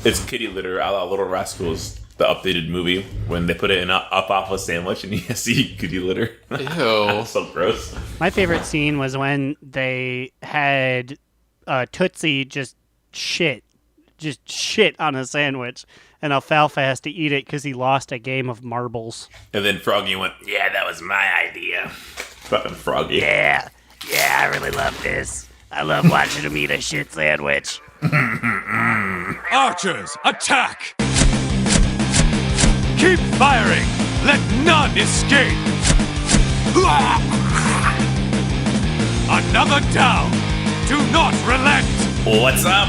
It's kitty litter a la Little Rascals, the updated movie, when they put it in an alfalfa sandwich and you see kitty litter. Ew. So gross. My favorite scene was when they had Tootsie just shit on a sandwich, and Alfalfa has to eat it because he lost a game of marbles. And then Froggy went, yeah, that was my idea. Fucking Froggy. Yeah, I really love this. I love watching him eat a shit sandwich. Archers, attack! Keep firing! Let none escape! Another down! Do not relent! What's up?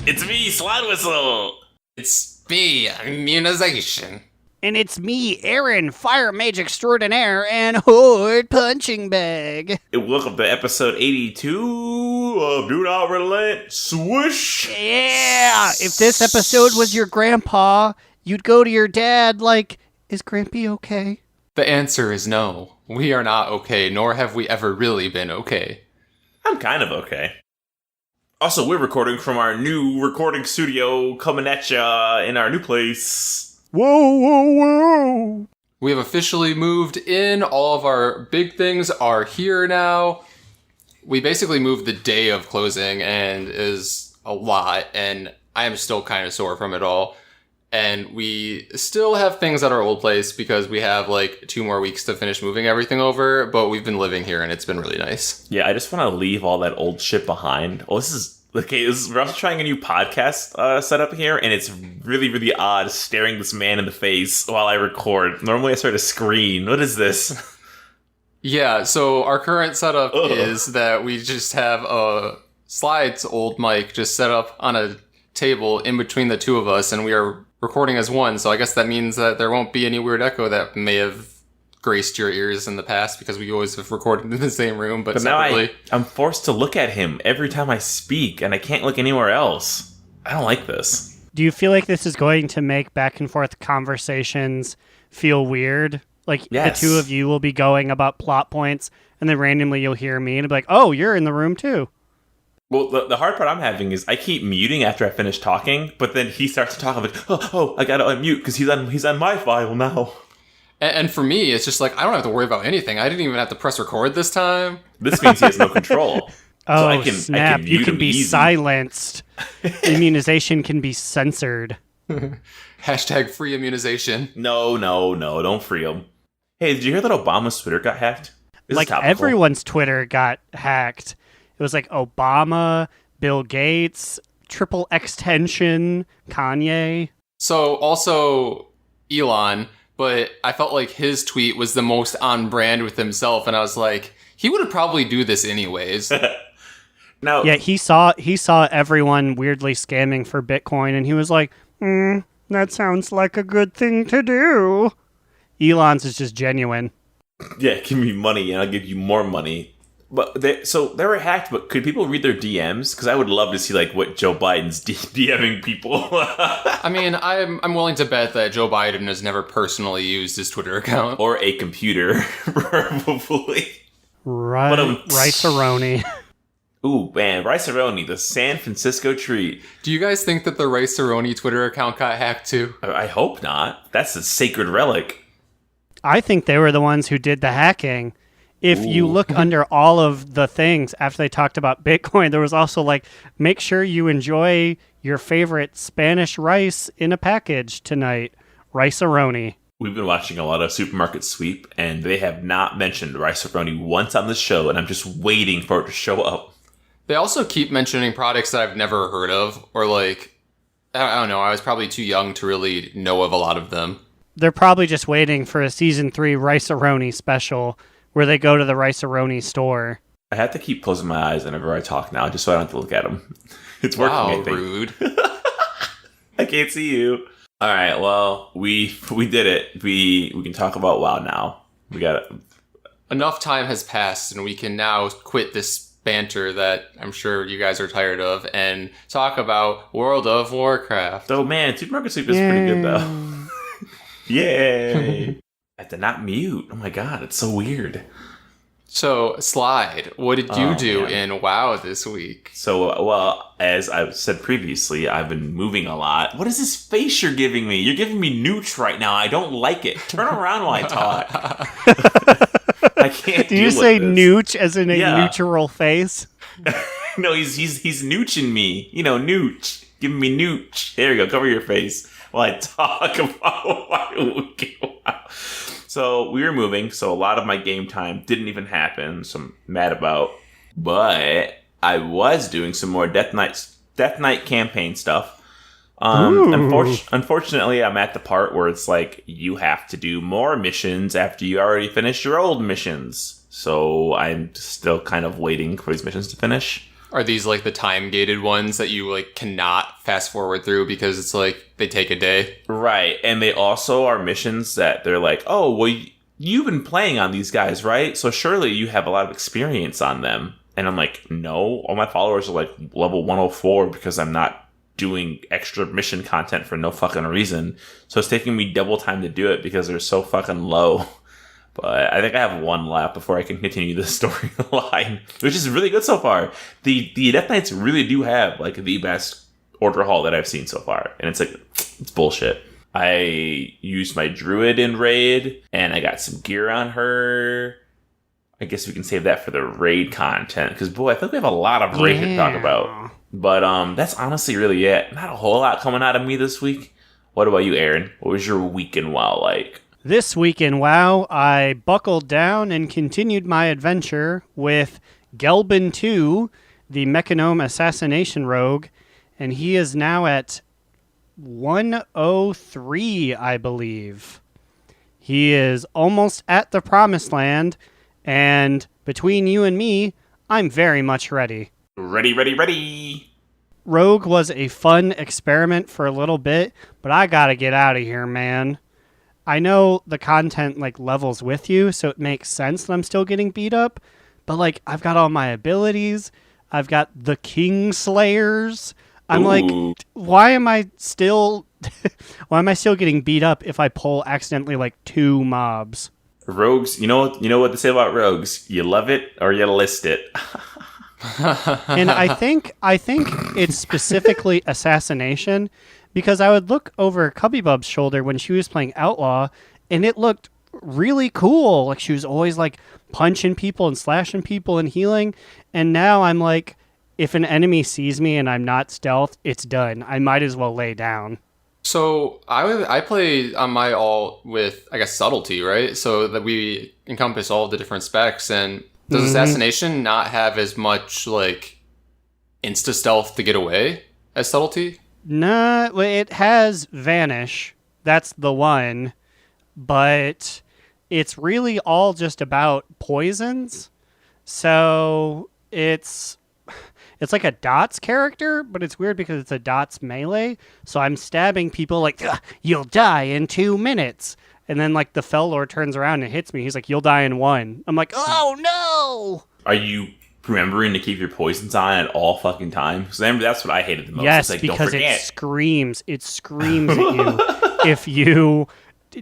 It's me, Slidewhistle. It's me, Immunization. And it's me, Aaron, Fire Mage Extraordinaire and Horde Punching Bag. And welcome to episode 82 of Do Not Relent. Swoosh! Yeah! If this episode was your grandpa, you'd go to your dad like, is Grampy okay? The answer is no. We are not okay, nor have we ever really been okay. I'm kind of okay. Also, we're recording from our new recording studio, coming at ya in our new place. Whoa! We have officially moved in. All of our big things are here now. We basically moved the day of closing, and is a lot, and I am still kind of sore from it all. And we still have things at our old place because we have like 2 more weeks to finish moving everything over, but we've been living here and it's been really nice. Yeah, I just want to leave all that old shit behind. Oh, we're also trying a new podcast setup here, and it's really, really odd staring this man in the face while I record. Normally I start a screen. What is this? Yeah, so our current setup is that we just have Slide's old mic just set up on a table in between the two of us, and we are recording as one, so I guess that means that there won't be any weird echo that may have graced your ears in the past, because we always have recorded in the same room, but separately. Now I'm forced to look at him every time I speak, and I can't look anywhere else. I don't like this. Do you feel like this is going to make back and forth conversations feel weird? Like, yes. The two of you will be going about plot points, and then randomly you'll hear me, and it'll be like, oh, you're in the room too. Well, the hard part I'm having is I keep muting after I finish talking, but then he starts to talk. I'm like, oh, I gotta unmute because he's on my file now. And for me, it's just like, I don't have to worry about anything. I didn't even have to press record this time. This means he has no control. Oh, so snap. You can be silenced. Immunization can be censored. Hashtag free immunization. No, don't free him. Hey, did you hear that Obama's Twitter got hacked? Like, everyone's Twitter got hacked. It was like Obama, Bill Gates, triple extension, Kanye. So also Elon, but I felt like his tweet was the most on brand with himself, and I was like, he would probably do this anyways. No. Yeah, he saw everyone weirdly scamming for Bitcoin, and he was like, that sounds like a good thing to do. Elon's is just genuine. Yeah, give me money and I'll give you more money. But they were hacked, but could people read their DMs? Because I would love to see like what Joe Biden's DMing people. I mean, I'm willing to bet that Joe Biden has never personally used his Twitter account. Or a computer, probably. Rice-a-roni. Ooh, man, Rice-a-roni, the San Francisco treat. Do you guys think that the Rice-a-roni Twitter account got hacked too? I hope not. That's a sacred relic. I think they were the ones who did the hacking. If you look under all of the things after they talked about Bitcoin, there was also like, make sure you enjoy your favorite Spanish rice in a package tonight. Rice-a-roni. We've been watching a lot of Supermarket Sweep, and they have not mentioned Rice-a-roni once on the show, and I'm just waiting for it to show up. They also keep mentioning products that I've never heard of, or like, I don't know, I was probably too young to really know of a lot of them. They're probably just waiting for a season 3 Rice-a-roni special where they go to the Rice-a-roni store. I have to keep closing my eyes whenever I talk now, just so I don't have to look at them. It's working, I think. Rude. I can't see you. All right, well, we did it. We can talk about WoW now. We got it. Enough time has passed, and we can now quit this banter that I'm sure you guys are tired of and talk about World of Warcraft. Oh, man, Supermarket Sweep is pretty good, though. Yay! I had to not mute. Oh, my God, it's so weird. So, Slide, what did you do in WoW this week? So, well, as I've said previously, I've been moving a lot. What is this face you're giving me? You're giving me nooch right now. I don't like it. Turn around while I talk. I can't. Do you say nooch as in a neutral face? No, he's nooching me. You know, nooch. Giving me nooch. There you go. Cover your face while I talk about WoW. So we were moving, so a lot of my game time didn't even happen, so I'm mad about. But I was doing some more Death Knight campaign stuff. Unfortunately, I'm at the part where it's like you have to do more missions after you already finished your old missions. So I'm still kind of waiting for these missions to finish. Are these like the time-gated ones that you like cannot fast forward through because it's like they take a day? Right, and they also are missions that they're like, oh, well, you've been playing on these guys, right? So surely you have a lot of experience on them. And I'm like, no, all my followers are like level 104 because I'm not doing extra mission content for no fucking reason. So it's taking me double time to do it because they're so fucking low. But I think I have one lap before I can continue the storyline, which is really good so far. The Death Knights really do have like the best order haul that I've seen so far. And it's like, it's bullshit. I used my druid in raid and I got some gear on her. I guess we can save that for the raid content because boy, I think we have a lot of raid to talk about. But that's honestly really it. Not a whole lot coming out of me this week. What about you, Aaron? What was your week in WoW like? This week in WoW, I buckled down and continued my adventure with Gelbin 2, the Mechanome assassination rogue, and he is now at 103, I believe. He is almost at the promised land, and between you and me, I'm very much ready. Ready. Rogue was a fun experiment for a little bit, but I gotta get out of here, man. I know the content like levels with you, so it makes sense that I'm still getting beat up, but like I've got all my abilities. I've got the King Slayers. I'm like, why am I still getting beat up if I pull accidentally like 2 mobs? Rogues, you know what they say about rogues. You love it or you list it. And I think it's specifically assassination because I would look over Cubbybub's shoulder when she was playing Outlaw and it looked really cool. Like she was always like punching people and slashing people and healing. And now I'm like, if an enemy sees me and I'm not stealth, it's done. I might as well lay down. So I play on my alt with, I guess, subtlety, right? So that we encompass all the different specs. And does assassination not have as much like insta stealth to get away as subtlety? No, it has vanish. That's the one. But it's really all just about poisons. So it's like a Dots character, but it's weird because it's a Dots melee. So I'm stabbing people like, you'll die in 2 minutes. And then like the Fell Lord turns around and hits me. He's like, you'll die in 1. I'm like, oh no! Are you remembering to keep your poisons on at all fucking time? Because that's what I hated the most. Yes, like, because don't forget. it screams at you if you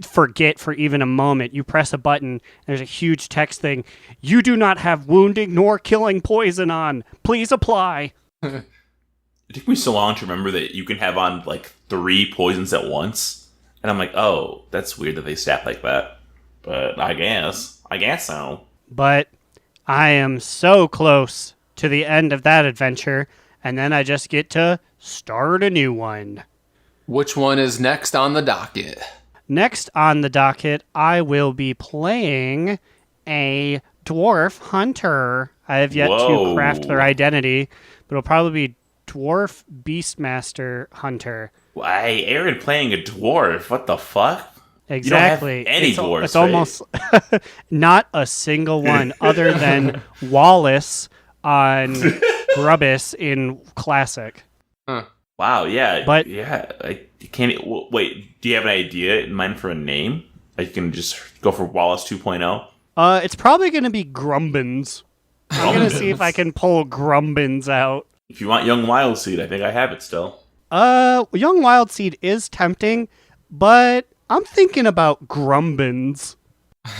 forget for even a moment. You press a button, there's a huge text thing. You do not have wounding nor killing poison on. Please apply. It took me so long to remember that you can have on like 3 poisons at once. And I'm like, oh, that's weird that they stat like that. But I guess so. But I am so close to the end of that adventure, and then I just get to start a new one. Which one is next on the docket? Next on the docket, I will be playing a dwarf hunter. I have yet to craft their identity, but it'll probably be dwarf beastmaster hunter. Why, Aaron playing a dwarf? What the fuck? Exactly. You don't have any dwarves, it's almost not a single one other than Wallace on Grubbis in Classic. Huh. Wow, yeah. But yeah, I can't. Wait, do you have an idea in mind for a name? Like you can just go for Wallace 2.0? It's probably going to be Grumbins. I'm going to see if I can pull Grumbins out. If you want Young Wild Seed, I think I have it still. Young Wild Seed is tempting, but I'm thinking about Grumbins.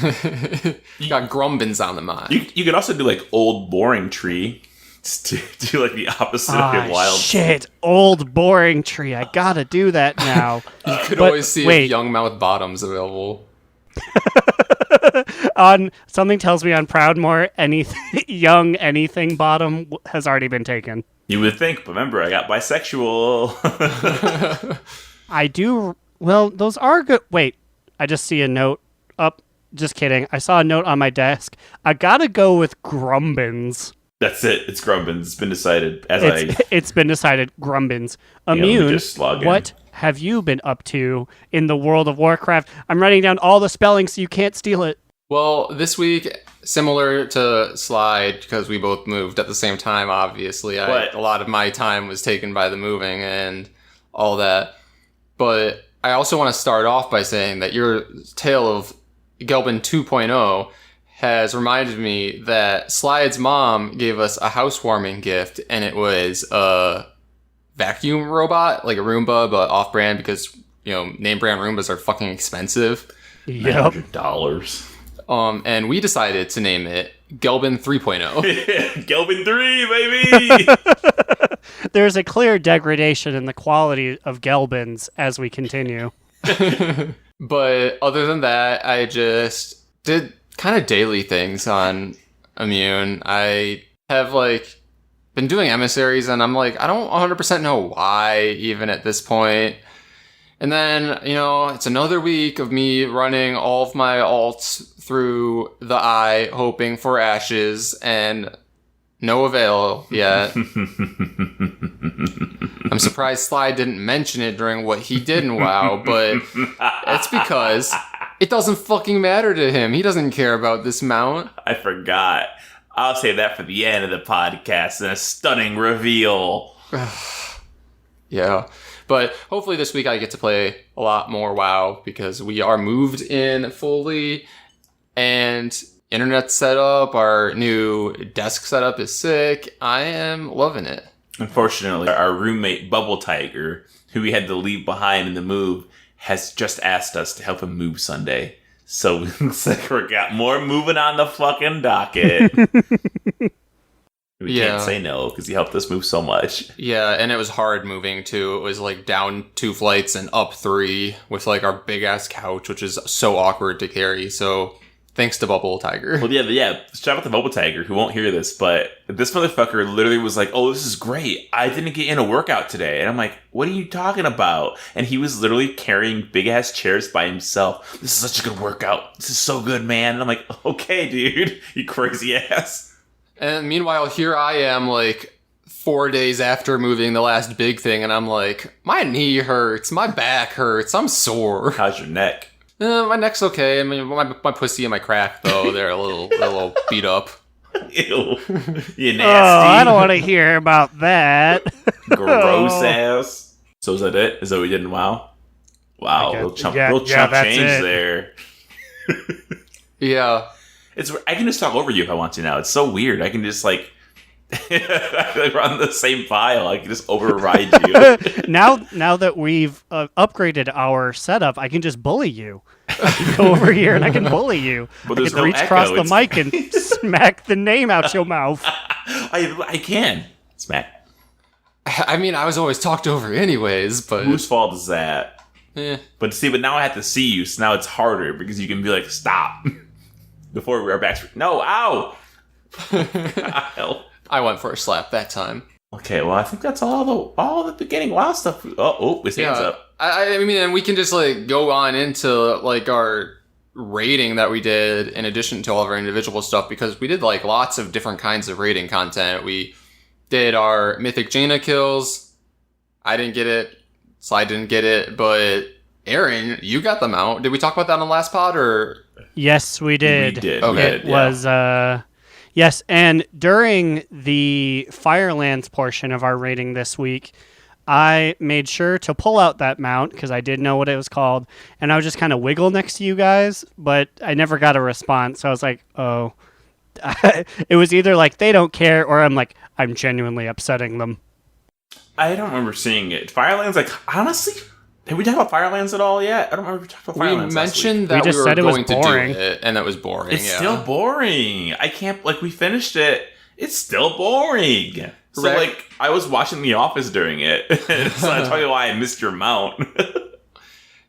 You got Grumbins on the mind. You could also do like old boring tree. Just to do like the opposite of your wild. Shit, old boring tree. I gotta do that now. You could always see if Young Mouth Bottom's available. On something tells me on Proudmoore, young anything bottom has already been taken. You would think, but remember, I got bisexual. I do. Well, those are good. Wait, I just see a note up. Just kidding. I saw a note on my desk. I gotta go with Grumbins. That's it. It's Grumbins. It's been decided. It's been decided. Grumbins. Immune. What have you been up to in the World of Warcraft? I'm writing down all the spelling so you can't steal it. Well, this week, similar to Slide, because we both moved at the same time, obviously. A lot of my time was taken by the moving and all that. But I also want to start off by saying that your tale of Gelbin 2.0 has reminded me that Slide's mom gave us a housewarming gift, and it was a vacuum robot, like a Roomba, but off-brand because, name brand Roombas are fucking expensive. Yep. $100. And we decided to name it Gelbin 3.0. Gelbin 3, baby! There's a clear degradation in the quality of Gelbins as we continue. But other than that, I just did kind of daily things on Immune. I have been doing emissaries, and I'm I don't 100% know why even at this point. And then, it's another week of me running all of my alts through the eye, hoping for ashes, and no avail yet. I'm surprised Slide didn't mention it during what he did in WoW, but it's because it doesn't fucking matter to him. He doesn't care about this mount. I forgot. I'll save that for the end of the podcast and a stunning reveal. Yeah. But hopefully this week I get to play a lot more WoW because we are moved in fully and internet setup, our new desk setup is sick. I am loving it. Unfortunately, our roommate Bubble Tiger, who we had to leave behind in the move, has just asked us to help him move Sunday. So looks like we got more moving on the fucking docket. We can't say no because he helped us move so much. Yeah, and it was hard moving too. It was down 2 flights and up 3 with our big ass couch, which is so awkward to carry. So thanks to Bubble Tiger. Well, yeah. Shout out to Bubble Tiger, who won't hear this, but this motherfucker literally was like, "Oh, this is great. I didn't get in a workout today." And I'm like, "What are you talking about?" And he was literally carrying big ass chairs by himself. "This is such a good workout. This is so good, man." And I'm like, "Okay, dude, you crazy ass." And meanwhile, here I am 4 days after moving the last big thing, and I'm like, my knee hurts, my back hurts, I'm sore. How's your neck? My neck's okay. I mean, my pussy and my crack, though, they're a little beat up. Ew. You nasty. Oh, I don't want to hear about that. Gross ass. So is that it? Is that what we did in WoW? Wow, little chump change there. Yeah. I can just talk over you if I want to now. It's so weird. I can just we're on the same file. I can just override you. Now that we've upgraded our setup, I can just bully you. I can go over here and I can bully you. But I there's can no reach echo. across the mic and smack the name out your mouth. I can smack. I mean, I was always talked over anyways, but Whose fault is that? But now I have to see you, so now it's harder because you can be like, stop. Before we were back. No, ow! I went for a slap that time. Okay, well, I think that's all the beginning WoW stuff. Oh, his hands up. I mean, and we can just go on into our rating that we did in addition to all of our individual stuff because we did lots of different kinds of rating content. We did our Mythic Jaina kills. I didn't get it. Slide didn't get it, but Aaron, you got them out. Did we talk about that on the last pod or? Yes, we did. We did. Okay. It was, yes, and during the Firelands portion of our rating this week, I made sure to pull out that mount because I did know what it was called, and I would just kind of wiggle next to you guys, but I never got a response, so I was like, oh. It was either they don't care, or I'm genuinely upsetting them. I don't remember seeing it. Firelands, honestly, Did we talk about Firelands at all yet? I don't remember if we talked about Firelands. We mentioned that We just were said it was going to do boring. it, and that was boring. It's still boring. I can't, we finished it. It's still boring. So, I was watching The Office during it. So that's probably why I missed your mount.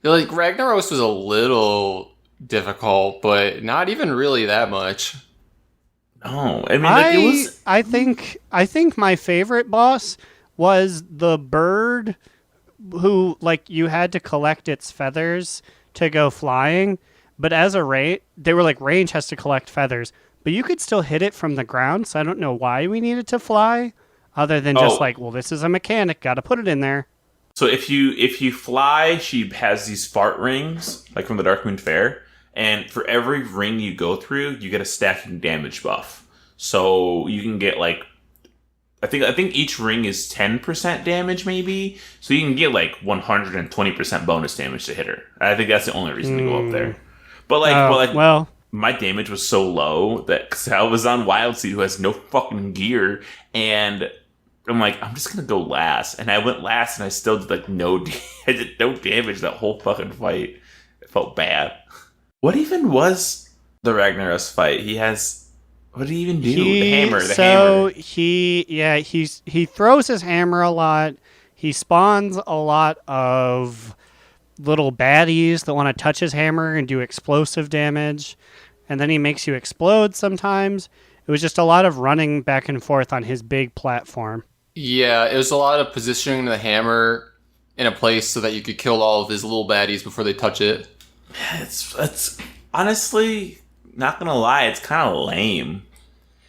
Ragnaros was a little difficult, but not even really that much. No, I mean, it was... I think my favorite boss was the bird who, you had to collect its feathers to go flying, but as a they were range has to collect feathers, but you could still hit it from the ground, so I don't know why we needed to fly, other than just this is a mechanic, gotta put it in there. So if you fly, she has these fart rings, from the Darkmoon Fair, and for every ring you go through, you get a stacking damage buff. So you can get I think each ring is 10% damage, maybe. So you can get 120% bonus damage to hit her. I think that's the only reason to go up there. But my damage was so low that cause I was on Wild Seed, who has no fucking gear, and I'm I'm just gonna go last. And I went last, and I still did no damage that whole fucking fight. It felt bad. What even was the Ragnaros fight? What did he even do? The hammer. He throws his hammer a lot. He spawns a lot of little baddies that want to touch his hammer and do explosive damage. And then he makes you explode sometimes. It was just a lot of running back and forth on his big platform. Yeah, it was a lot of positioning the hammer in a place so that you could kill all of his little baddies before they touch it. It's honestly, not gonna lie, it's kind of lame.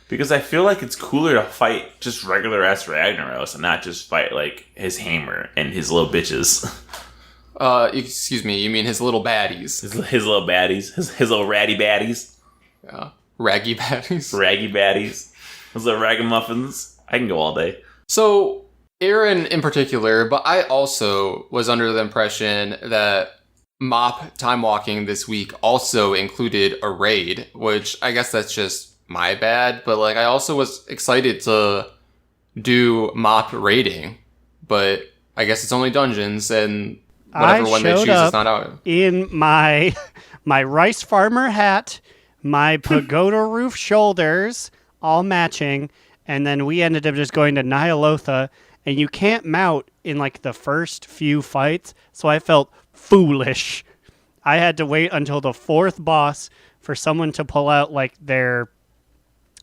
Because I feel like it's cooler to fight just regular ass Ragnaros and not just fight his hammer and his little bitches. Excuse me, you mean his little baddies? His little baddies, his little ratty baddies. Yeah, raggy baddies. Raggy baddies, his little ragamuffins. I can go all day. So Aaron in particular, but I also was under the impression that Mop Time Walking this week also included a raid, which I guess that's just my bad, but I also was excited to do Mop raiding, but I guess it's only dungeons, and whatever one they choose is not out. In my rice farmer hat, my pagoda roof shoulders, all matching, and then we ended up just going to Nyalotha, and you can't mount in the first few fights, so I felt foolish. I had to wait until the fourth boss for someone to pull out their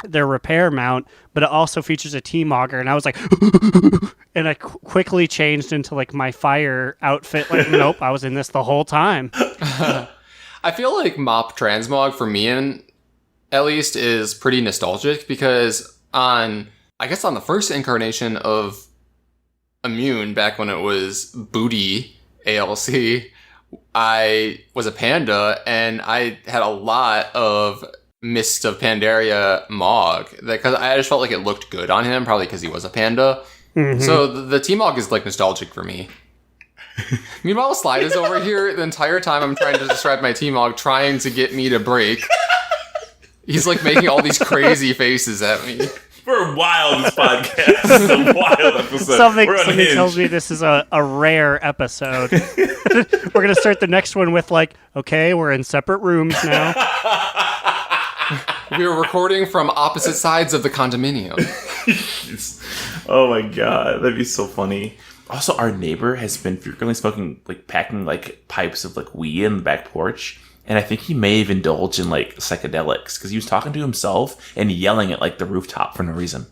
repair mount, but it also features a T-Mogger, and I was and I quickly changed into my fire outfit. Nope, I was in this the whole time. I feel like Mop Transmog for me, at least, is pretty nostalgic because I guess on the first incarnation of Immune, back when it was Booty ALC, I was a panda, and I had a lot of Mist of Pandaria Mog, because I just felt like it looked good on him, probably because he was a panda. Mm-hmm. So the T-Mog is nostalgic for me. Meanwhile, Slide is over here the entire time I'm trying to describe my T-Mog, trying to get me to break. He's making all these crazy faces at me. We're wild, this podcast. This is a wild episode. Something tells me this is a rare episode. We're going to start the next one with okay, we're in separate rooms now. We were recording from opposite sides of the condominium. Oh my god, that'd be so funny. Also, our neighbor has been frequently smoking, packing pipes of weed in the back porch, and I think he may have indulged in psychedelics because he was talking to himself and yelling at the rooftop for no reason.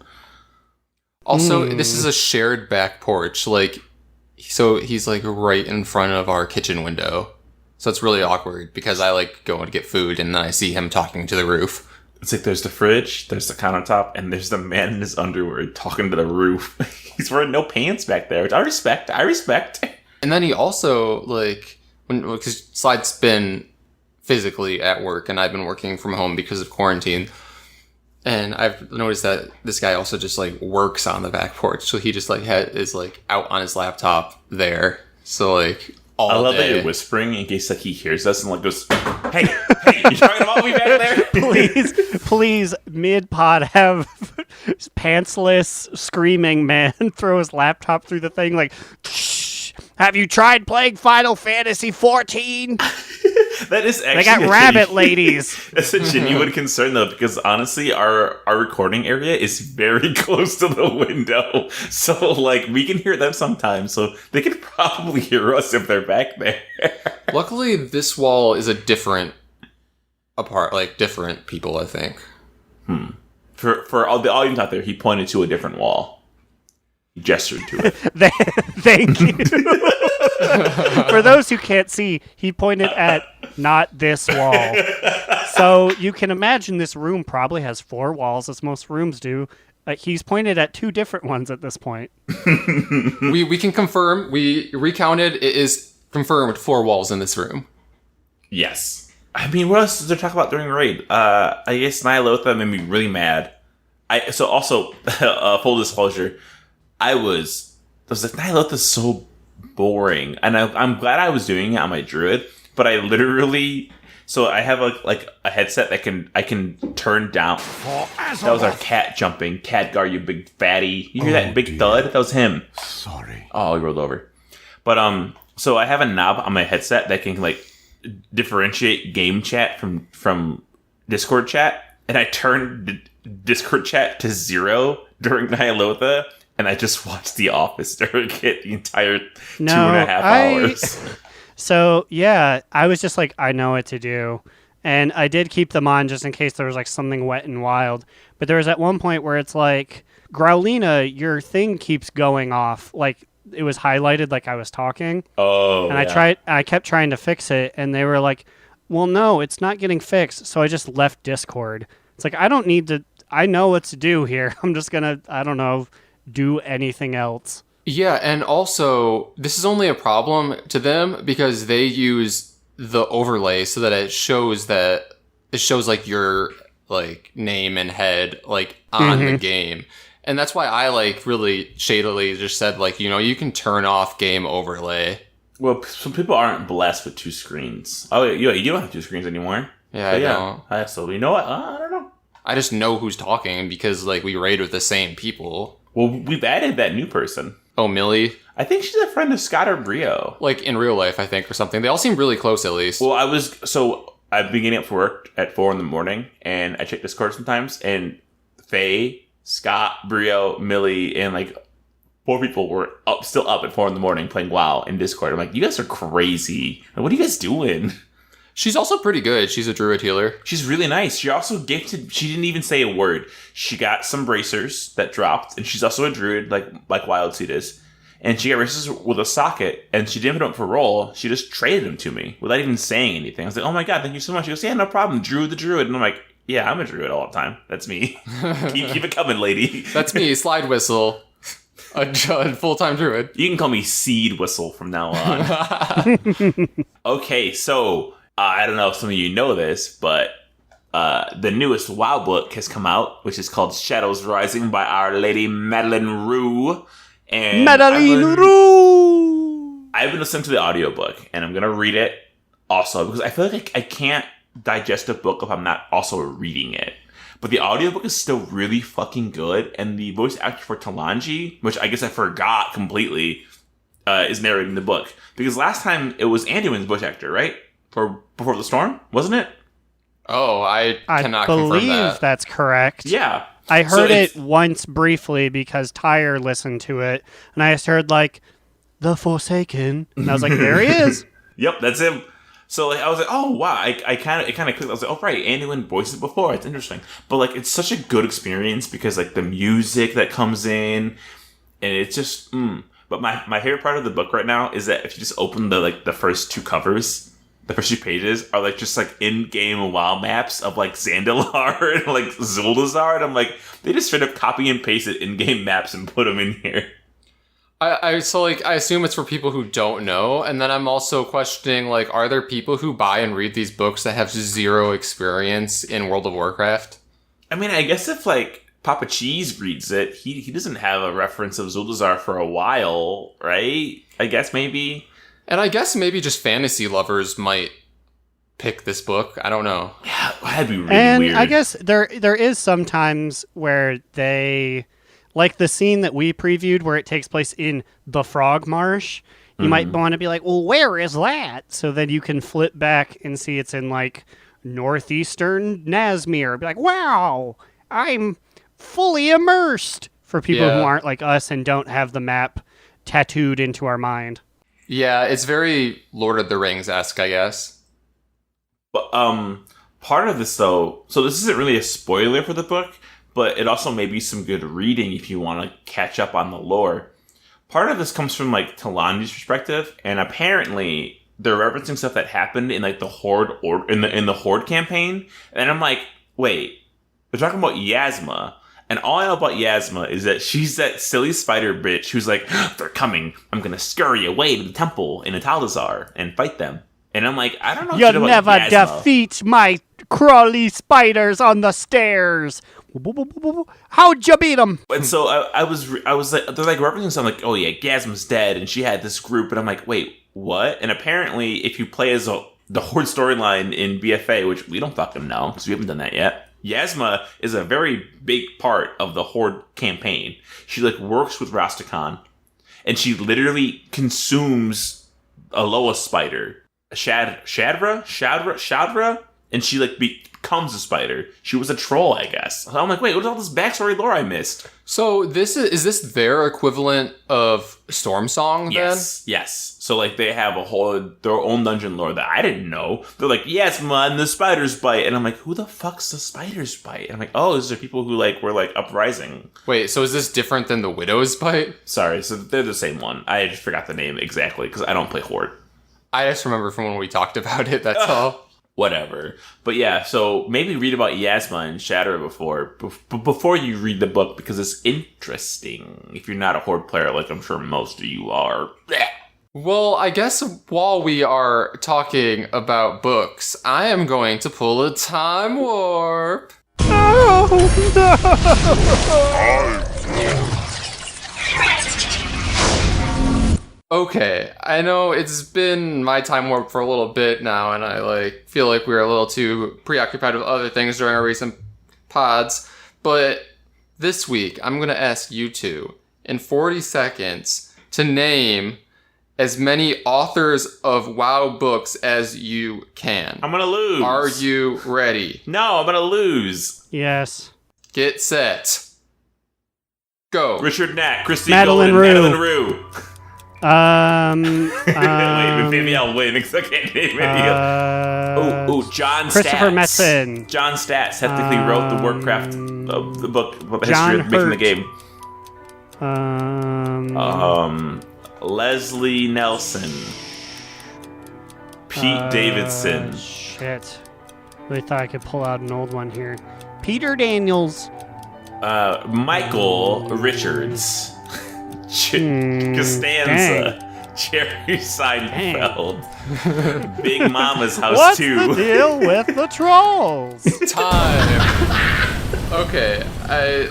Also, this is a shared back porch, so he's right in front of our kitchen window. So it's really awkward because I go and get food and then I see him talking to the roof. It's there's the fridge, there's the countertop, and there's the man in his underwear talking to the roof. He's wearing no pants back there, which I respect. And then he also, because Slide's been physically at work and I've been working from home because of quarantine. And I've noticed that this guy also just works on the back porch. So he just is out on his laptop there. So all I love day. that you're whispering in case he hears us and goes, hey, you talking about me back there? Please, mid-pod have pantsless screaming man throw his laptop through the thing Have you tried playing Final Fantasy 14? That is actually They got rabbit ladies. That's a genuine concern, though, because honestly, our recording area is very close to the window. So, like, we can hear them sometimes. So they could probably hear us if they're back there. Luckily, this wall is a different people, I think. For all the audience out there, he pointed to a different wall. He gestured to it. Thank you. For those who can't see, he pointed at not this wall. So you can imagine this room probably has 4 walls, as most rooms do. He's pointed at 2 different ones at this point. We can confirm. We recounted. It is confirmed 4 walls in this room. Yes. I mean, what else did they talk about during Raid? I guess Nyalotha made me really mad. Full disclosure, I was like, Nyalotha's so boring. And I'm glad I was doing it on my druid, but I literally... So I have a headset that I can turn down. That was our cat jumping. Khadgar, you big fatty. You hear that big thud? That was him. Sorry. Oh, he rolled over. But so I have a knob on my headset that can like differentiate game chat from Discord chat, and I turned Discord chat to 0 during Nyalotha, and I just watched The Office during it the entire 2.5 hours. So, yeah, I was just like, I know what to do. And I did keep them on just in case there was like something wet and wild. But there was at one point where it's like, Growlina, your thing keeps going off. Like, it was highlighted like I was talking. Oh, and I kept trying to fix it. And they were like, well, no, it's not getting fixed. So I just left Discord. It's like, I don't need to, I know what to do here. I'm just going to, I don't know, do anything else. Yeah, and also, this is only a problem to them because they use the overlay so that it shows like your like name and head like on the game. And that's why I like really shadily just said like, you can turn off game overlay. Well, some people aren't blessed with 2 screens. Oh, you don't have 2 screens anymore. Yeah, I don't. So you know what? I don't know. I just know who's talking because like we raid with the same people. Well, we've added that new person. Oh, Millie? I think she's a friend of Scott or Brio. Like in real life, I think, or something. They all seem really close, at least. Well, I've been getting up for work at 4 in the morning, and I check Discord sometimes, and Faye, Scott, Brio, Millie, and like 4 people were still up at 4 in the morning playing WoW in Discord. I'm like, you guys are crazy. Like, what are you guys doing? She's also pretty good. She's a druid healer. She's really nice. She also gifted... She didn't even say a word. She got some bracers that dropped, and she's also a druid, like Wild Seed is. And she got bracers with a socket, and she didn't put them up for roll. She just traded them to me without even saying anything. I was like, oh my god, thank you so much. She goes, yeah, no problem. Druid the druid. And I'm like, yeah, I'm a druid all the time. That's me. keep it coming, lady. That's me, Slidewhistle. A full-time druid. You can call me Seed Whistle from now on. Okay, so... I don't know if some of you know this, but the newest WoW book has come out, which is called Shadows Rising by Our Lady Madeline Rue. And Madeline Rue! I've been listening to the audiobook, and I'm going to read it also, because I feel like I can't digest a book if I'm not also reading it. But the audiobook is still really fucking good, and the voice actor for Talanji, which I guess I forgot completely, is narrating the book. Because last time it was Anduin's voice actor, right? For Before the Storm, wasn't it? Oh, I cannot confirm that. I believe that's correct. Yeah. I heard it once briefly because Tyre listened to it, and I just heard, like, The Forsaken, and I was like, there he is. Yep, that's him. So like, I was like, oh, wow. It kind of clicked. I was like, oh, right, Anduin voiced it before. It's interesting. But, like, it's such a good experience because, like, the music that comes in, and it's just, But my favorite part of the book right now is that if you just open the first 2 covers... The first 2 pages are like just like in-game WoW maps of like Zandalar and like Zuldazar, and I'm like, they just straight up copy and pasted in-game maps and put them in here. I assume it's for people who don't know, and then I'm also questioning like, are there people who buy and read these books that have 0 experience in World of Warcraft? I mean, I guess if like Papa Cheese reads it, he doesn't have a reference of Zuldazar for a while, right? I guess maybe. And I guess maybe just fantasy lovers might pick this book. I don't know. Yeah, that'd be really and weird. I guess there is sometimes where they, like the scene that we previewed where it takes place in the Frog Marsh, you might want to be like, well, where is that? So then you can flip back and see it's in like northeastern Nazmir. Be like, wow, I'm fully immersed for people who aren't like us and don't have the map tattooed into our mind. Yeah, it's very Lord of the Rings-esque, I guess. But part of this though, so this isn't really a spoiler for the book, but it also may be some good reading if you want to catch up on the lore. Part of this comes from like Talandi's perspective, and apparently they're referencing stuff that happened in like the Horde or in the Horde campaign. And I'm like, wait, they're talking about Yasma, and all I know about Yasma is that she's that silly spider bitch who's like, they're coming. I'm gonna scurry away to the temple in Italazar and fight them. And I'm like, I don't know. You'll never defeat my crawly spiders on the stairs. How'd you beat them? And so I was like, they're like referencing something like, oh yeah, Gasma's dead, and she had this group, and I'm like, wait, what? And apparently, if you play as the Horde storyline in BFA, which we don't fucking know because we haven't done that yet, Yasma is a very big part of the Horde campaign. She like works with Rastakhan, and she literally consumes a Loa spider, Shadra, and she like becomes a spider. She was a troll, I guess. So I'm like, wait, what's all this backstory lore I missed? So is this their equivalent of Storm Song then? Yes. So like they have their own dungeon lore that I didn't know. They're like, yes, man, the spiders bite, and I'm like, who the fuck's the spiders bite? And I'm like, oh, these are people who like were like uprising. Wait, so is this different than the Widow's Bite? Sorry, so they're the same one. I just forgot the name exactly because I don't play Horde. I just remember from when we talked about it. That's all. Whatever. But yeah, so maybe read about Yasma and Shatter before you read the book because it's interesting if you're not a Horde player like I'm sure most of you are. Well, I guess while we are talking about books, I am going to pull a time warp. Oh, no. Okay, I know it's been my time warp for a little bit now, and I feel like we were a little too preoccupied with other things during our recent pods. But this week, I'm going to ask you two in 40 seconds to name as many authors of WoW books as you can. I'm going to lose. Are you ready? No, I'm going to lose. Yes. Get set. Go. Richard Knack, Christy Madeline Golden, Rue. Madeline Rue. Wait, maybe I'll win because I can't name any. John Christopher Stats. Metzen. John Stats technically wrote the Warcraft, the book about the John history of making the Hurt. game. Leslie Nelson. Pete Davidson. Shit. Really thought I could pull out an old one here. Peter Daniels. Michael Richards. Costanza. Jerry Seinfeld. Big Mama's House What's 2. the deal with the trolls? Time. Okay,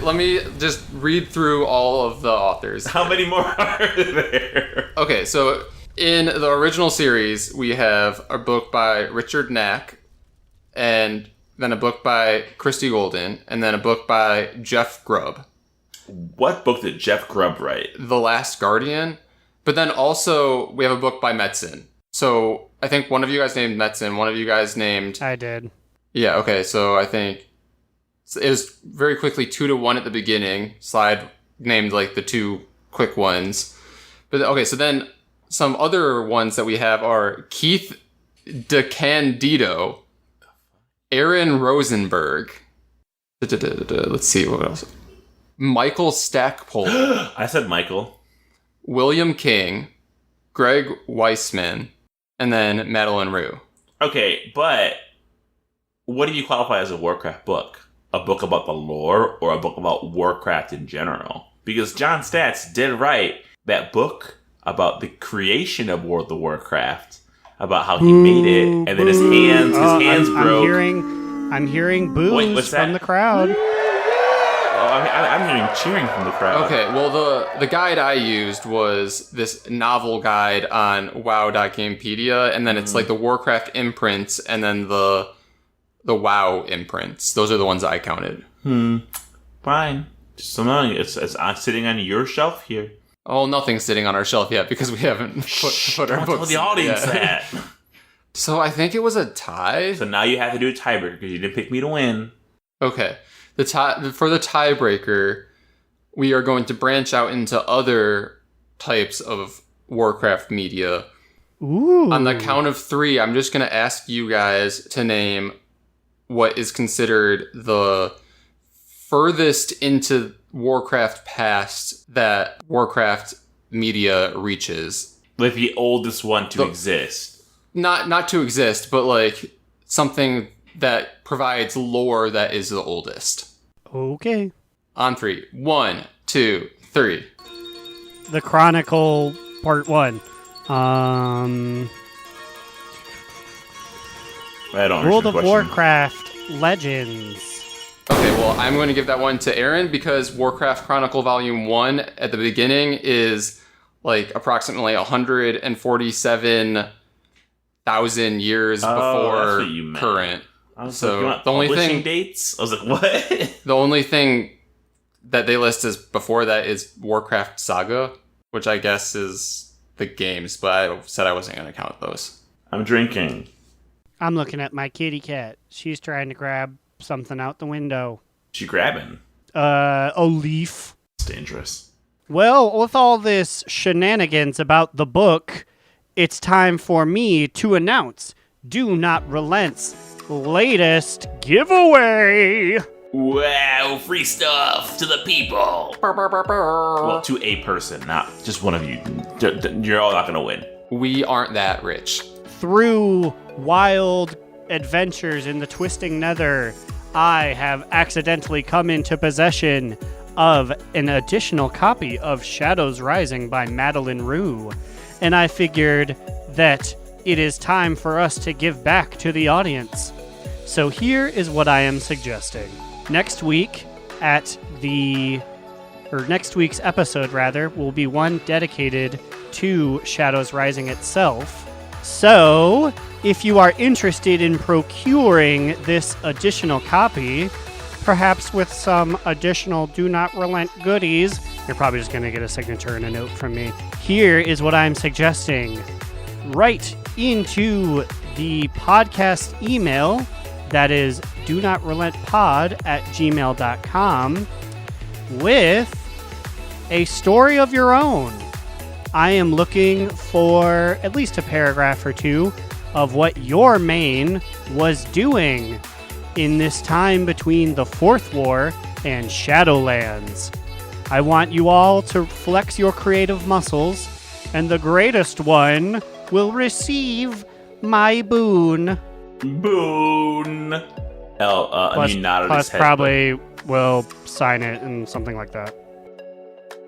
let me just read through all of the authors. How many more are there? Okay, so in the original series, we have a book by Richard Knack, and then a book by Christy Golden, and then a book by Jeff Grubb. What book did Jeff Grubb write? The Last Guardian. But then also, we have a book by Metzen. So, I think one of you guys named Metzen, one of you guys named... I did. Yeah, okay, so I think... It was very quickly 2-1 at the beginning. Slide named, the two quick ones. But, okay, so then some other ones that we have are Keith DeCandido, Aaron Rosenberg. Let's see, what else? Michael Stackpole. I said Michael. William King, Greg Weissman, and then Madeline Rue. Okay, but what do you qualify as a Warcraft book? A book about the lore or a book about Warcraft in general? Because John Stats did write that book about the creation of World of Warcraft, about how he made it, and then his hands broke. I'm hearing boos from the crowd. I'm hearing cheering from the crowd. Okay, well, the guide I used was this novel guide on WoW.Gamepedia, and then it's the Warcraft imprints, and then the WoW imprints. Those are the ones I counted. Fine. Just so long, it's sitting on your shelf here. Oh, nothing's sitting on our shelf yet because we haven't put our Don't books tell the in audience yet. that. So I think it was a tie. So now you have to do a tiebreaker because you didn't pick me to win. Okay. For the tiebreaker, we are going to branch out into other types of Warcraft media. Ooh. On the count of 3, I'm just going to ask you guys to name what is considered the furthest into Warcraft past that Warcraft media reaches. Like the oldest one to exist. Not to exist, but like something that provides lore that is the oldest. Okay. On 3. 1, 2, 3. The Chronicle Part 1. I don't World of understand the question. Warcraft Legends. Okay, well, I'm going to give that one to Aaron because Warcraft Chronicle Volume 1 at the beginning is like approximately 147,000 years that's before what you meant. current. I was So, like, you want the only publishing thing- dates? I was like, what? The only thing that they list as before that is Warcraft Saga, which I guess is the games, but I said I wasn't going to count those. I'm drinking. I'm looking at my kitty cat. She's trying to grab something out the window. She grabbing. A leaf. It's dangerous. Well, with all this shenanigans about the book, it's time for me to announce Do Not Relent's latest giveaway. Wow, free stuff to the people. Well, to a person, not just one of you. You're all not going to win. We aren't that rich. Through wild adventures in the twisting nether, I have accidentally come into possession of an additional copy of Shadows Rising by Madeline Rue, and I figured that it is time for us to give back to the audience. So here is what I am suggesting. Next week's episode will be one dedicated to Shadows Rising itself. So, if you are interested in procuring this additional copy, perhaps with some additional Do Not Relent goodies, you're probably just going to get a signature and a note from me. Here is what I'm suggesting. Write into the podcast email, that is donotRelentPod@gmail.com, with a story of your own. I am looking for at least a paragraph or two of what your main was doing in this time between the Fourth War and Shadowlands. I want you all to flex your creative muscles, and the greatest one will receive my boon. Boon. Plus, you nodded plus his head. probably will sign it and something like that.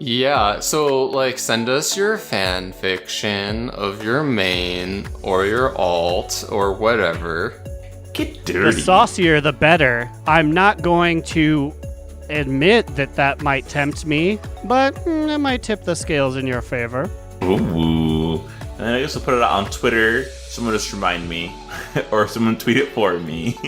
Yeah, so, like, send us your fan fiction of your main, or your alt, or whatever. Get The dirty. saucier, the better. I'm not going to admit that might tempt me, but it might tip the scales in your favor. Ooh. And I guess I'll put it out on Twitter. Someone just remind me. Or someone tweet it for me.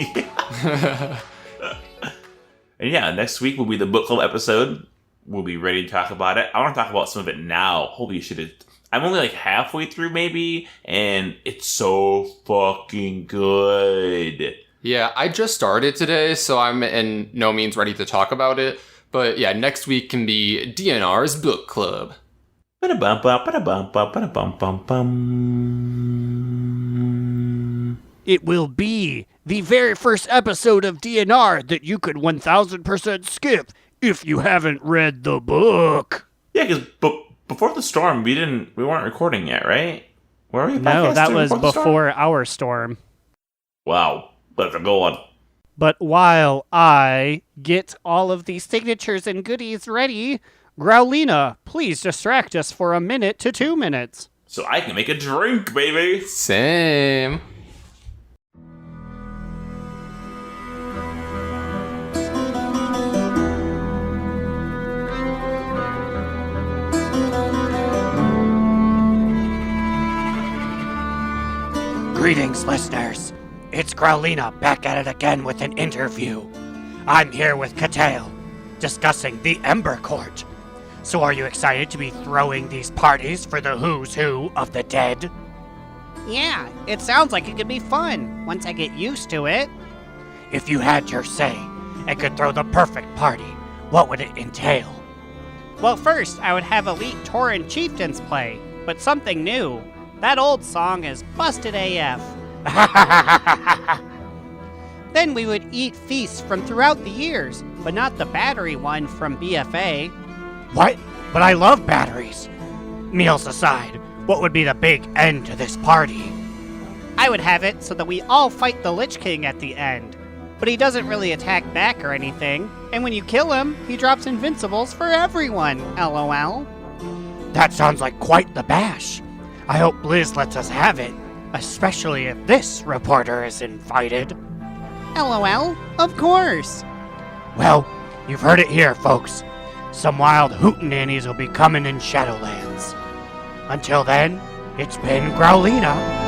And yeah, next week will be the book club episode. We'll be ready to talk about it. I want to talk about some of it now. Holy shit. I'm only like halfway through maybe, and it's so fucking good. Yeah, I just started today, so I'm in no means ready to talk about it. But yeah, next week can be DNR's book club. It will be the very first episode of DNR that you could 1000% skip if you haven't read the book. Yeah, because before the storm, we weren't recording yet, right? Were we? No, that was the storm? before our storm. Wow, let's go on. But while I get all of the signatures and goodies ready, Growlina, please distract us for a minute to 2 minutes. So I can make a drink, baby. Same. Greetings, listeners. It's Growlina back at it again with an interview. I'm here with Katail, discussing the Ember Court. So are you excited to be throwing these parties for the who's who of the dead? Yeah, it sounds like it could be fun once I get used to it. If you had your say and could throw the perfect party, what would it entail? Well, first, I would have elite Tauran chieftains play, but something new. That old song is busted AF. Then we would eat feasts from throughout the years, but not the battery one from BFA. What? But I love batteries. Meals aside, what would be the big end to this party? I would have it so that we all fight the Lich King at the end. But he doesn't really attack back or anything, and when you kill him, he drops invincibles for everyone, LOL. That sounds like quite the bash. I hope Blizz lets us have it, especially if this reporter is invited. LOL? Of course. Well, you've heard it here, folks. Some wild hootenannies will be coming in Shadowlands. Until then, it's been Growlina.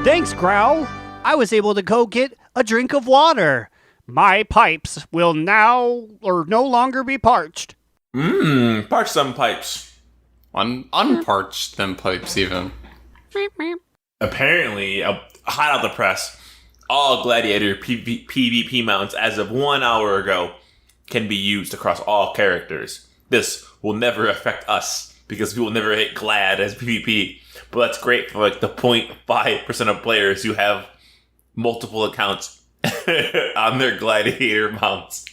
Thanks, Growl. I was able to go get a drink of water. My pipes will now or no longer be parched. Parch some pipes. Unparched them pipes, even. Apparently, hot out the press, all Gladiator PvP mounts as of 1 hour ago can be used across all characters. This will never affect us because we will never hit Glad as PvP. But that's great for like the 0.5% of players who have multiple accounts on their Gladiator mounts.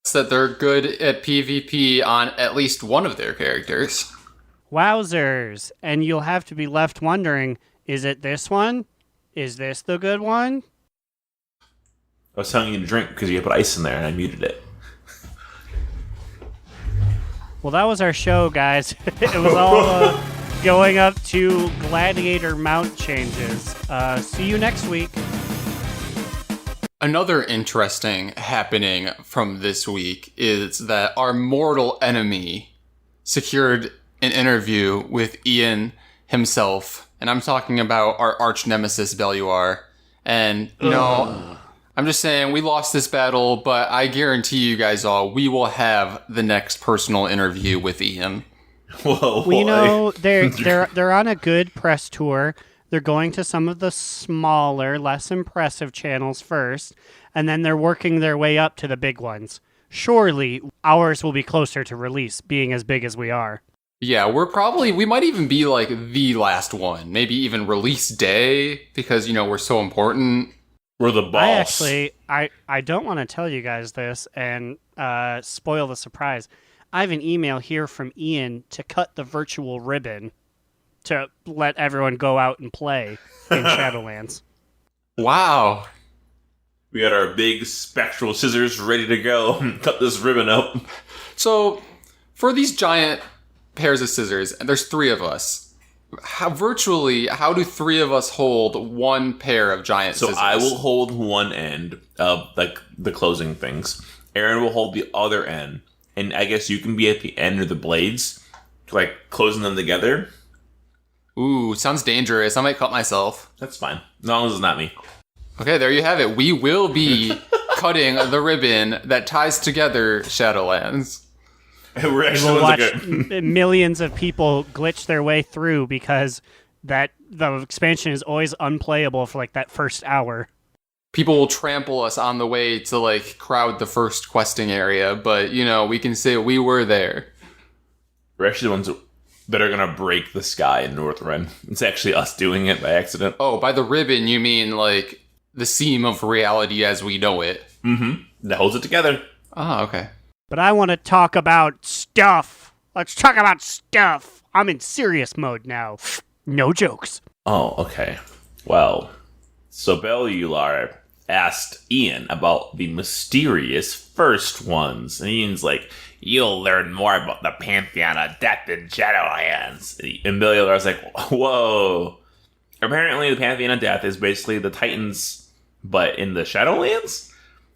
So that they're good at PvP on at least one of their characters. Wowzers. And you'll have to be left wondering, is it this one? Is this the good one? I was telling you to drink because you put ice in there and I muted it. Well, that was our show, guys. It was all going up to Gladiator mount changes. See you next week. Another interesting happening from this week is that our mortal enemy secured an interview with Ion himself, and I'm talking about our arch nemesis Belluar. And, you know, I'm just saying we lost this battle, but I guarantee you guys all, we will have the next personal interview with Ion. Whoa, well, you know, they're on a good press tour. They're going to some of the smaller, less impressive channels first, and then they're working their way up to the big ones. Surely, ours will be closer to release, being as big as we are. Yeah, we might even be like the last one. Maybe even release day, because, you know, we're so important. We're the boss. I don't want to tell you guys this and spoil the surprise. I have an email here from Ian to cut the virtual ribbon to let everyone go out and play in Shadowlands. Wow. We got our big spectral scissors ready to go and cut this ribbon up. So, for these giant pairs of scissors, and there's 3 of us, how do 3 of us hold one pair of giant scissors? So I will hold one end of like the closing things. Aaron will hold the other end. And I guess you can be at the end of the blades, like closing them together. Ooh, sounds dangerous. I might cut myself. That's fine. As long as it's not me. Okay, there you have it. We will be cutting the ribbon that ties together Shadowlands. We're actually We'll watch millions of people glitch their way through because the expansion is always unplayable for like that first hour. People will trample us on the way to like crowd the first questing area, but you know, we can say we were there. We're actually the ones that are going to break the sky in Northrend. It's actually us doing it by accident. Oh, by the ribbon, you mean like the seam of reality as we know it? Mm-hmm. That holds it together. Oh, okay. But I want to talk about stuff. Let's talk about stuff. I'm in serious mode now. No jokes. Oh, okay. Well, so Belluar asked Ian about the mysterious first ones. And Ian's like, you'll learn more about the Pantheon of Death in Shadowlands. And Belluar's like, whoa. Apparently the Pantheon of Death is basically the Titans, but in the Shadowlands?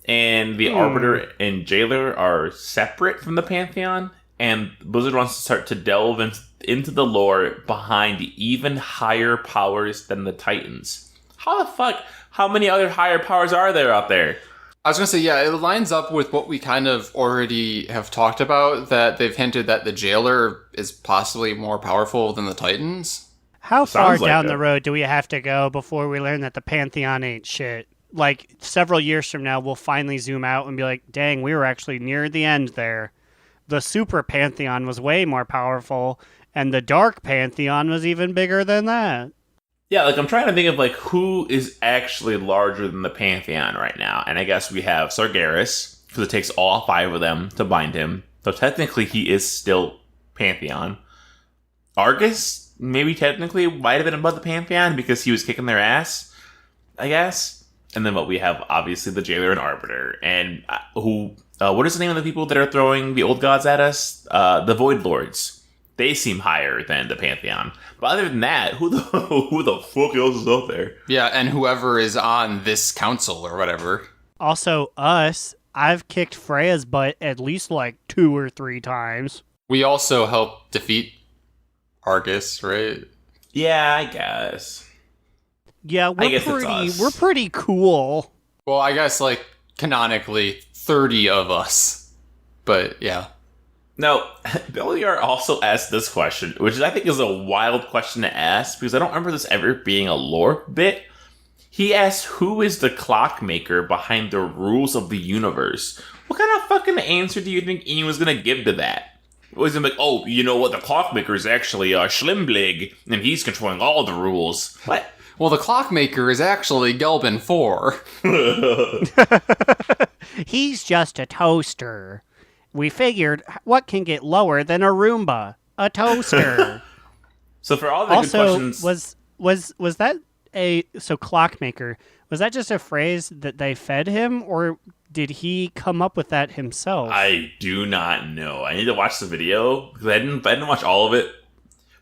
And the Arbiter and Jailer are separate from the Pantheon, and Blizzard wants to start to delve into the lore behind even higher powers than the Titans. How the fuck? How many other higher powers are there out there? I was going to say, yeah, it lines up with what we kind of already have talked about, that they've hinted that the Jailer is possibly more powerful than the Titans. How far Sounds like down it. the road do we have to go before we learn that the Pantheon ain't shit? Like, several years from now, we'll finally zoom out and be like, dang, we were actually near the end there. The Super Pantheon was way more powerful, and the Dark Pantheon was even bigger than that. Yeah, like I'm trying to think of like who is actually larger than the Pantheon right now. And I guess we have Sargeras, because it takes all 5 of them to bind him. So technically he is still Pantheon. Argus, maybe technically, might have been above the Pantheon because he was kicking their ass, I guess. And then what we have, obviously, the Jailer and Arbiter. And what is the name of the people that are throwing the old gods at us? The Void Lords. They seem higher than the Pantheon. But other than that, who the fuck else is out there? Yeah, and whoever is on this council or whatever. Also, I've kicked Freya's butt at least like 2 or 3 times. We also helped defeat Argus, right? Yeah, I guess. Yeah, I guess it's us. we're pretty cool. Well, I guess, like, canonically, 30 of us. But, yeah. Now, Beliar also asked this question, which I think is a wild question to ask, because I don't remember this ever being a lore bit. He asked, who is the clockmaker behind the rules of the universe? What kind of fucking answer do you think Ian was going to give to that? Was he like, oh, you know what, the clockmaker is actually Schlimblig, and he's controlling all the rules. What? Well, the clockmaker is actually Gelbin 4. He's just a toaster. We figured, what can get lower than a Roomba? A toaster. So for all the good Also, questions... was that so clockmaker, was that just a phrase that they fed him, or did he come up with that himself? I do not know. I need to watch the video, because I didn't watch all of it.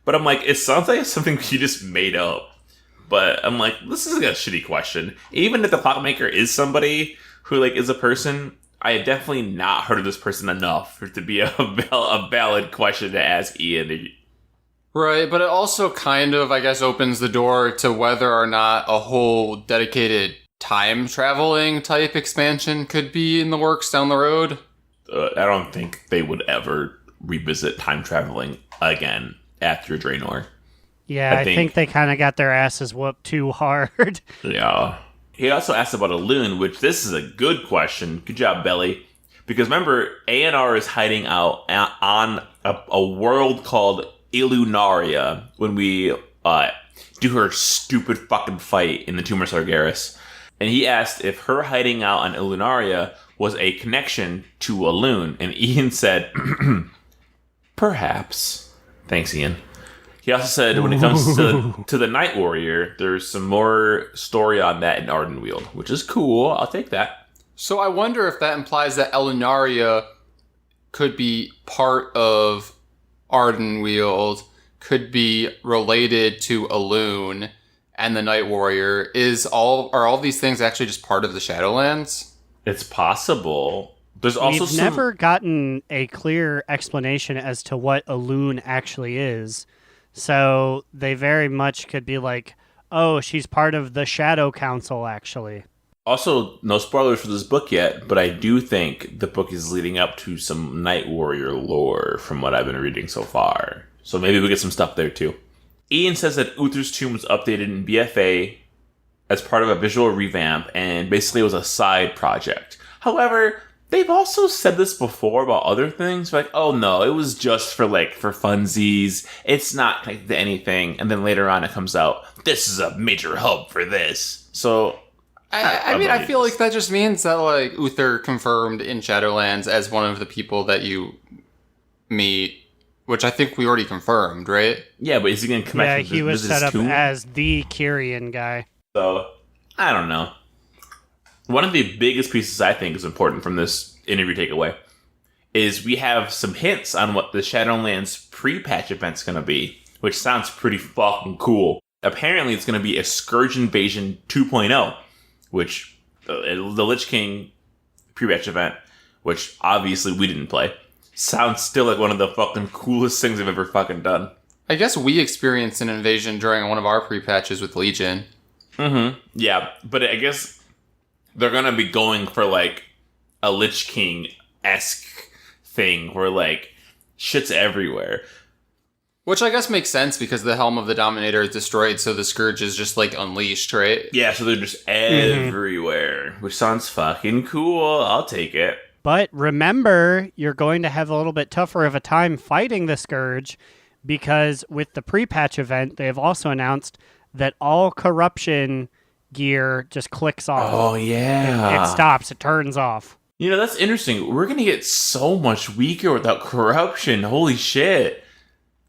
But I'm like, it sounds like something he just made up. But I'm like, this is a shitty question. Even if the clockmaker is somebody who like is a person, I have definitely not heard of this person enough for it to be a valid question to ask Ian. Right, but it also kind of, I guess, opens the door to whether or not a whole dedicated time-traveling type expansion could be in the works down the road. I don't think they would ever revisit time traveling again after Draenor. Yeah, I think they kind of got their asses whooped too hard. Yeah. He also asked about a loon, which this is a good question. Good job, Belly. Because remember, ANR is hiding out on a world called Illunaria when we do her stupid fucking fight in the Tomb of Sargeras. And he asked if her hiding out on Illunaria was a connection to a loon. And Ian said, perhaps. Thanks, Ian. He also said when it comes to the Night Warrior, there's some more story on that in Ardenweald, which is cool. I'll take that. So I wonder if that implies that Ellunaria could be part of Ardenweald, could be related to Elune and the Night Warrior. Are all these things actually just part of the Shadowlands? It's possible. There's also We've never gotten a clear explanation as to what a loon actually is. So they very much could be like, oh, she's part of the Shadow Council, actually. Also, no spoilers for this book yet, but I do think the book is leading up to some Night Warrior lore from what I've been reading so far. So maybe we get some stuff there too. Ian says that Uther's Tomb was updated in BFA as part of a visual revamp, and basically it was a side project. However, they've also said this before about other things, like, oh no, it was just for funsies, it's not connected to anything, and then later on it comes out, this is a major hub for this. So, I feel like that just means that, Uther confirmed in Shadowlands as one of the people that you meet, which I think we already confirmed, right? Yeah, but is he going to come back? Yeah, he was set up as the Kyrian guy. So, I don't know. One of the biggest pieces I think is important from this interview takeaway is we have some hints on what the Shadowlands pre-patch event's going to be, which sounds pretty fucking cool. Apparently, it's going to be a Scourge Invasion 2.0, which the Lich King pre-patch event, which obviously we didn't play, sounds still like one of the fucking coolest things I've ever fucking done. I guess we experienced an invasion during one of our pre-patches with Legion. Mm-hmm. Yeah, but I guess they're gonna be going for like a Lich King-esque thing where like shit's everywhere. Which I guess makes sense because the Helm of the Dominator is destroyed, so the Scourge is just like unleashed, right? Yeah, so they're just everywhere, which sounds fucking cool. I'll take it. But remember, you're going to have a little bit tougher of a time fighting the Scourge because with the pre-patch event, they have also announced that all corruption gear just clicks off. Oh, yeah. It stops. It turns off. You know, that's interesting. We're going to get so much weaker without corruption. Holy shit.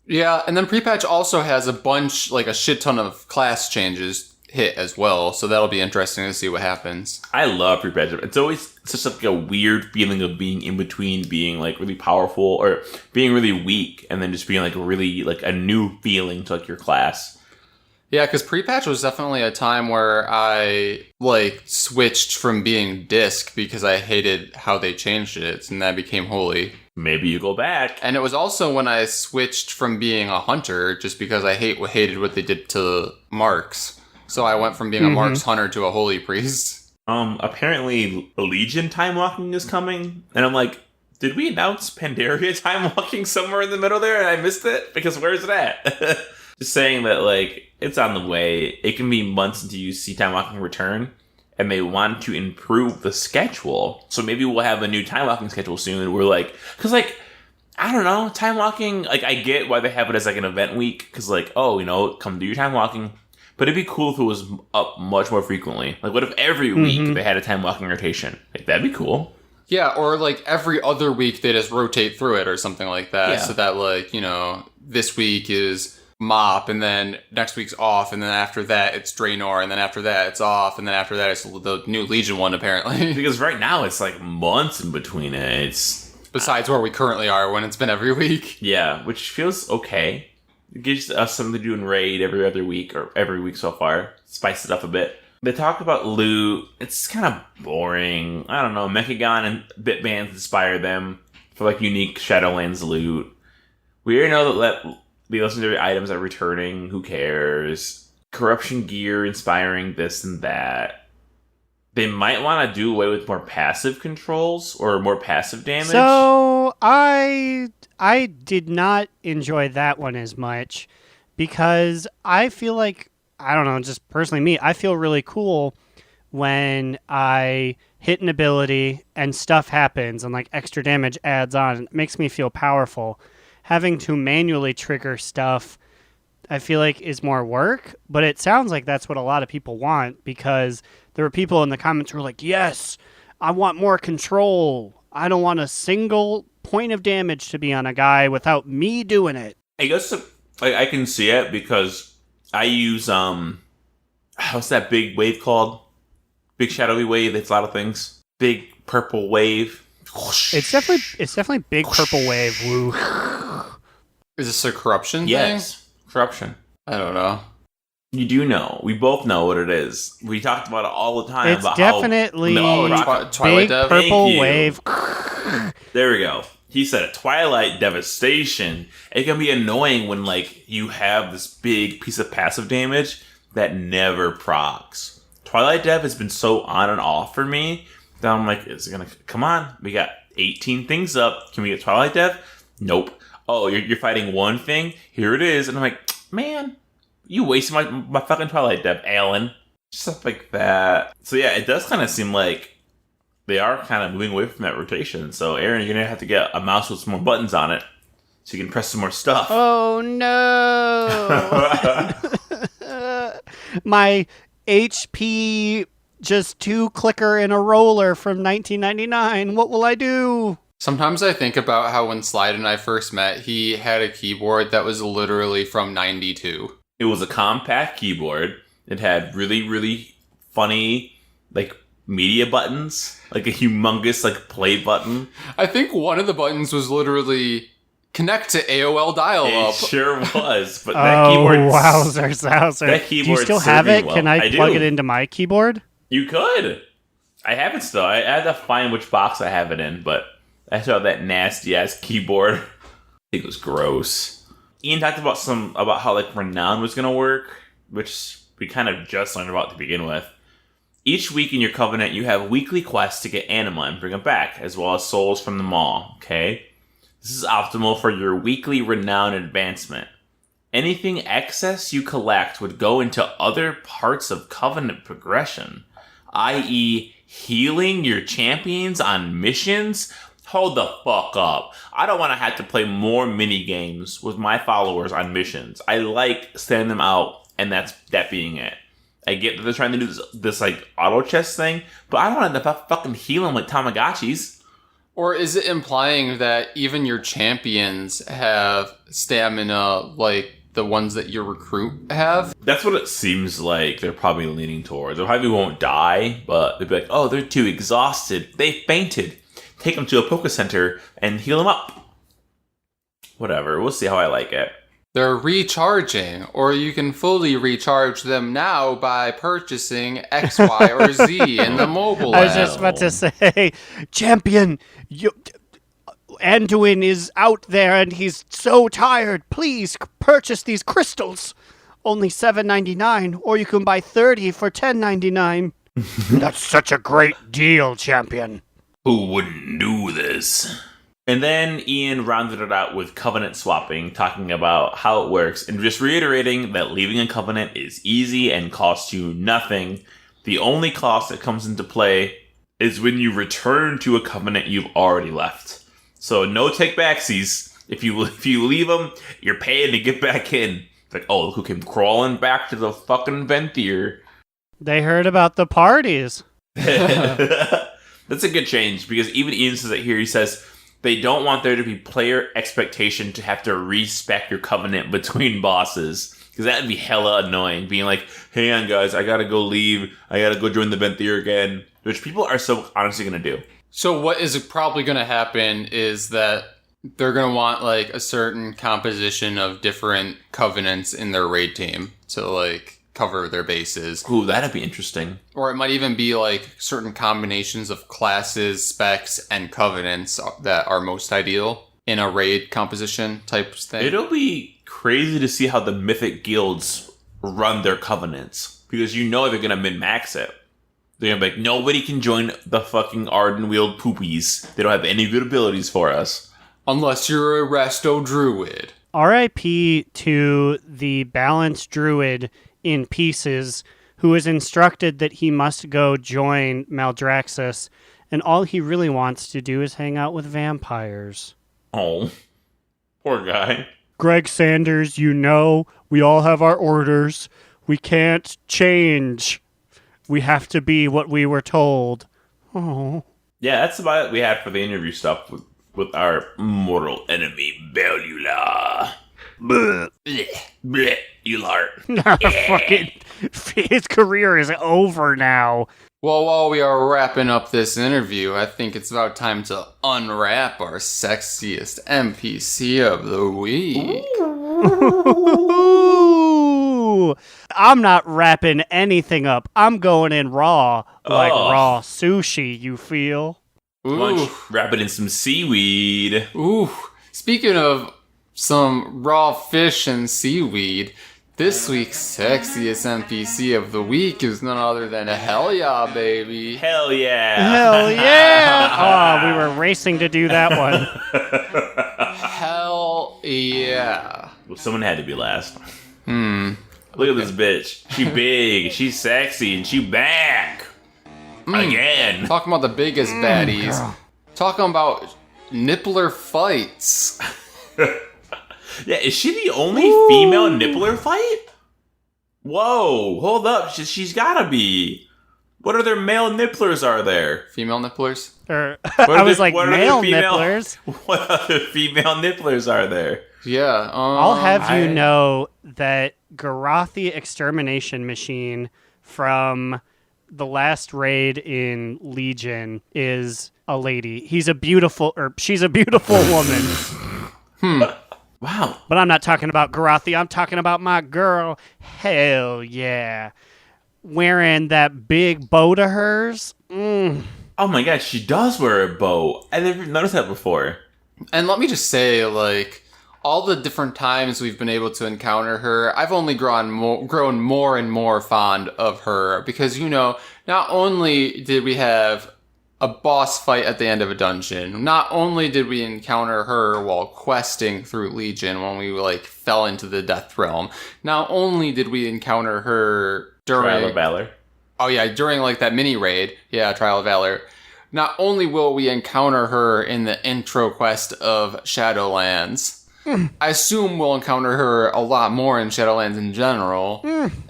Yeah, and then pre-patch also has a shit ton of class changes hit as well, so that'll be interesting to see what happens. I love pre-patch. It's always such like a weird feeling of being in between being like really powerful or being really weak and then just being like really like a new feeling to like your class. Yeah, because pre-patch was definitely a time where I like switched from being disc because I hated how they changed it, and that became holy. Maybe you go back. And it was also when I switched from being a hunter just because I hated what they did to marks. So I went from being a marks hunter to a holy priest. Apparently Legion time walking is coming, and I'm like, did we announce Pandaria time walking somewhere in the middle there and I missed it? Because where's it at? Just saying that like it's on the way. It can be months until you see time walking return. And they want to improve the schedule. So maybe we'll have a new time walking schedule soon. We're like, because like, I don't know, time walking, like I get why they have it as like an event week. Because like, oh, you know, come do your time walking. But it'd be cool if it was up much more frequently. Like what if every week they had a time walking rotation? Like that'd be cool. Yeah, or like every other week they just rotate through it or something like that. Yeah. So that like, you know, this week is Mop, and then next week's off, and then after that it's Draenor, and then after that it's off, and then after that it's the new Legion one, apparently. Because right now it's like months in between it. It's Besides where we currently are when it's been every week. yeah, which feels okay. It gives us something to do in Raid every other week, or every week so far. Spice it up a bit. They talk about loot. It's kind of boring. I don't know. Mechagon and Bitbands inspire them for like unique Shadowlands loot. We already know that the legendary items are returning. Who cares? Corruption gear inspiring this and that. They might want to do away with more passive controls or more passive damage. So I did not enjoy that one as much because I feel like, I don't know, just personally me, I feel really cool when I hit an ability and stuff happens and like extra damage adds on. It makes me feel powerful. Having to manually trigger stuff, I feel like is more work, but it sounds like that's what a lot of people want because there were people in the comments who were like, yes, I want more control. I don't want a single point of damage to be on a guy without me doing it. I guess I can see it because I use, what's that big wave called? Big shadowy wave that's a lot of things. Big purple wave. It's definitely big purple wave. Woo. Is this a corruption thing? Yes. Corruption. I don't know. You do know. We both know what it is. We talked about it all the time. It's about definitely Twilight big Dev. purple Thank you. wave. There we go. He said it. Twilight Devastation. It can be annoying when like you have this big piece of passive damage that never procs. Twilight Dev has been so on and off for me that I'm like, is it gonna come on? We got 18 things up. Can we get Twilight Dev? Nope. Oh, you're fighting one thing? Here it is. And I'm like, man, you wasted my fucking Twilight Dev, Alan. Stuff like that. So yeah, it does kind of seem like they are kind of moving away from that rotation. So Aaron, you're going to have to get a mouse with some more buttons on it so you can press some more stuff. Oh no! My HP just 2 clicker and a roller from 1999. What will I do? Sometimes I think about how when Slide and I first met, he had a keyboard that was literally from 92. It was a compact keyboard. It had really, really funny, like, media buttons. Like a humongous, like, play button. I think one of the buttons was literally connect to AOL dial-up. It sure was. But that keyboard... Wowzers. That keyboard do you still served have me it? well. Can I do. plug it into my keyboard? You could. I have it still. I had to find which box I have it in, but I still have that nasty-ass keyboard. I think it was gross. Ian talked about how, like, Renown was going to work, which we kind of just learned about to begin with. Each week in your Covenant, you have weekly quests to get anima and bring them back, as well as souls from the Maw, okay? This is optimal for your weekly renown advancement. Anything excess you collect would go into other parts of Covenant progression, i.e. healing your champions on missions. Hold the fuck up. I don't want to have to play more mini games with my followers on missions. I like sending them out, and that being it. I get that they're trying to do this like auto chest thing, but I don't want to fucking heal them like Tamagotchis. Or is it implying that even your champions have stamina like the ones that your recruit have? That's what it seems like they're probably leaning towards. They probably won't die, but they'll be like, oh, they're too exhausted. They fainted. Take them to a Poké Center and heal them up. Whatever. We'll see how I like it. They're recharging, or you can fully recharge them now by purchasing X, Y, or Z in the mobile I was app. just about to say, champion, Anduin is out there and he's so tired. Please purchase these crystals. Only $7.99, or you can buy 30 for $10.99. That's such a great deal, champion. Who wouldn't do this? And then Ian rounded it out with Covenant swapping, talking about how it works, and just reiterating that leaving a Covenant is easy and costs you nothing. The only cost that comes into play is when you return to a Covenant you've already left. So no take-backsies. If you leave them, you're paying to get back in. It's like, oh, look who came crawling back to the fucking Venthyr. They heard about the parties. That's a good change, because even Ian says it here. He says they don't want there to be player expectation to have to respec your Covenant between bosses, because that would be hella annoying, being like, hang on guys, I gotta go leave, I gotta go join the Venthyr again, which people are so honestly gonna do. So what is probably going to happen is that they're going to want like a certain composition of different Covenants in their raid team to like cover their bases. Ooh, that'd be interesting. Or it might even be like certain combinations of classes, specs, and Covenants that are most ideal in a raid composition type thing. It'll be crazy to see how the mythic guilds run their Covenants, because you know they're gonna min-max it. They're gonna be like, nobody can join the fucking Ardenweald poopies. They don't have any good abilities for us. Unless you're a Resto Druid. RIP to the balanced druid in Pieces, who is instructed that he must go join Maldraxxus, and all he really wants to do is hang out with vampires. Oh, poor guy. Greg Sanders, you know, we all have our orders. We can't change. We have to be what we were told. Oh. Yeah, that's about it we had for the interview stuff with our mortal enemy, Belula. Blech, blech, Ular. Fucking, his career is over now. Well, while we are wrapping up this interview, I think it's about time to unwrap our sexiest NPC of the week. Ooh. I'm not wrapping anything up. I'm going in raw, like raw sushi, you feel? Ooh. Wrap it in some seaweed. Ooh. Speaking of some raw fish and seaweed, this week's sexiest NPC of the week is none other than Hell Yeah, baby. Hell yeah. Hell yeah! Oh, we were racing to do that one. Hell yeah. Well, someone had to be last. Look at this bitch. She big, she's sexy, and she back. Again. Talking about the biggest baddies. Talking about nippler fights. Yeah, is she the only female nippler fight? Whoa, hold up. She's gotta be. What other male nipplers are there? Female nipplers? I was like, male nipplers? What other female nipplers are there? Yeah. I'll have you know that Garathi Extermination Machine from the last raid in Legion is a lady. She's a beautiful woman. Wow. But I'm not talking about Garathi. I'm talking about my girl. Hell yeah. Wearing that big bow to hers. Oh my god, she does wear a bow. I never noticed that before. And let me just say, like, all the different times we've been able to encounter her, I've only grown more and more fond of her because, not only did we have a boss fight at the end of a dungeon, not only did we encounter her while questing through Legion when we fell into the Death Realm, not only did we encounter her during Trial of Valor. Oh yeah, during that mini raid, Trial of Valor. Not only will we encounter her in the intro quest of Shadowlands, I assume we'll encounter her a lot more in Shadowlands in general.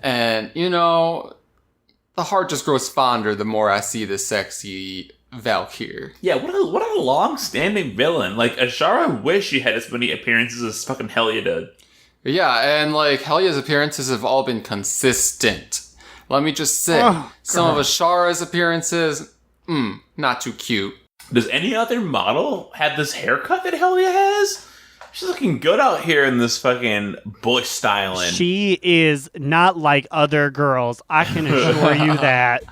And, the heart just grows fonder the more I see this sexy Valkyr. Yeah, what a long-standing villain. Ashara wish she had as many appearances as fucking Helia did. Yeah, and Helia's appearances have all been consistent. Let me just say, some of Ashara's appearances, not too cute. Does any other model have this haircut that Helia has? She's looking good out here in this fucking bush styling. She is not like other girls. I can assure you that.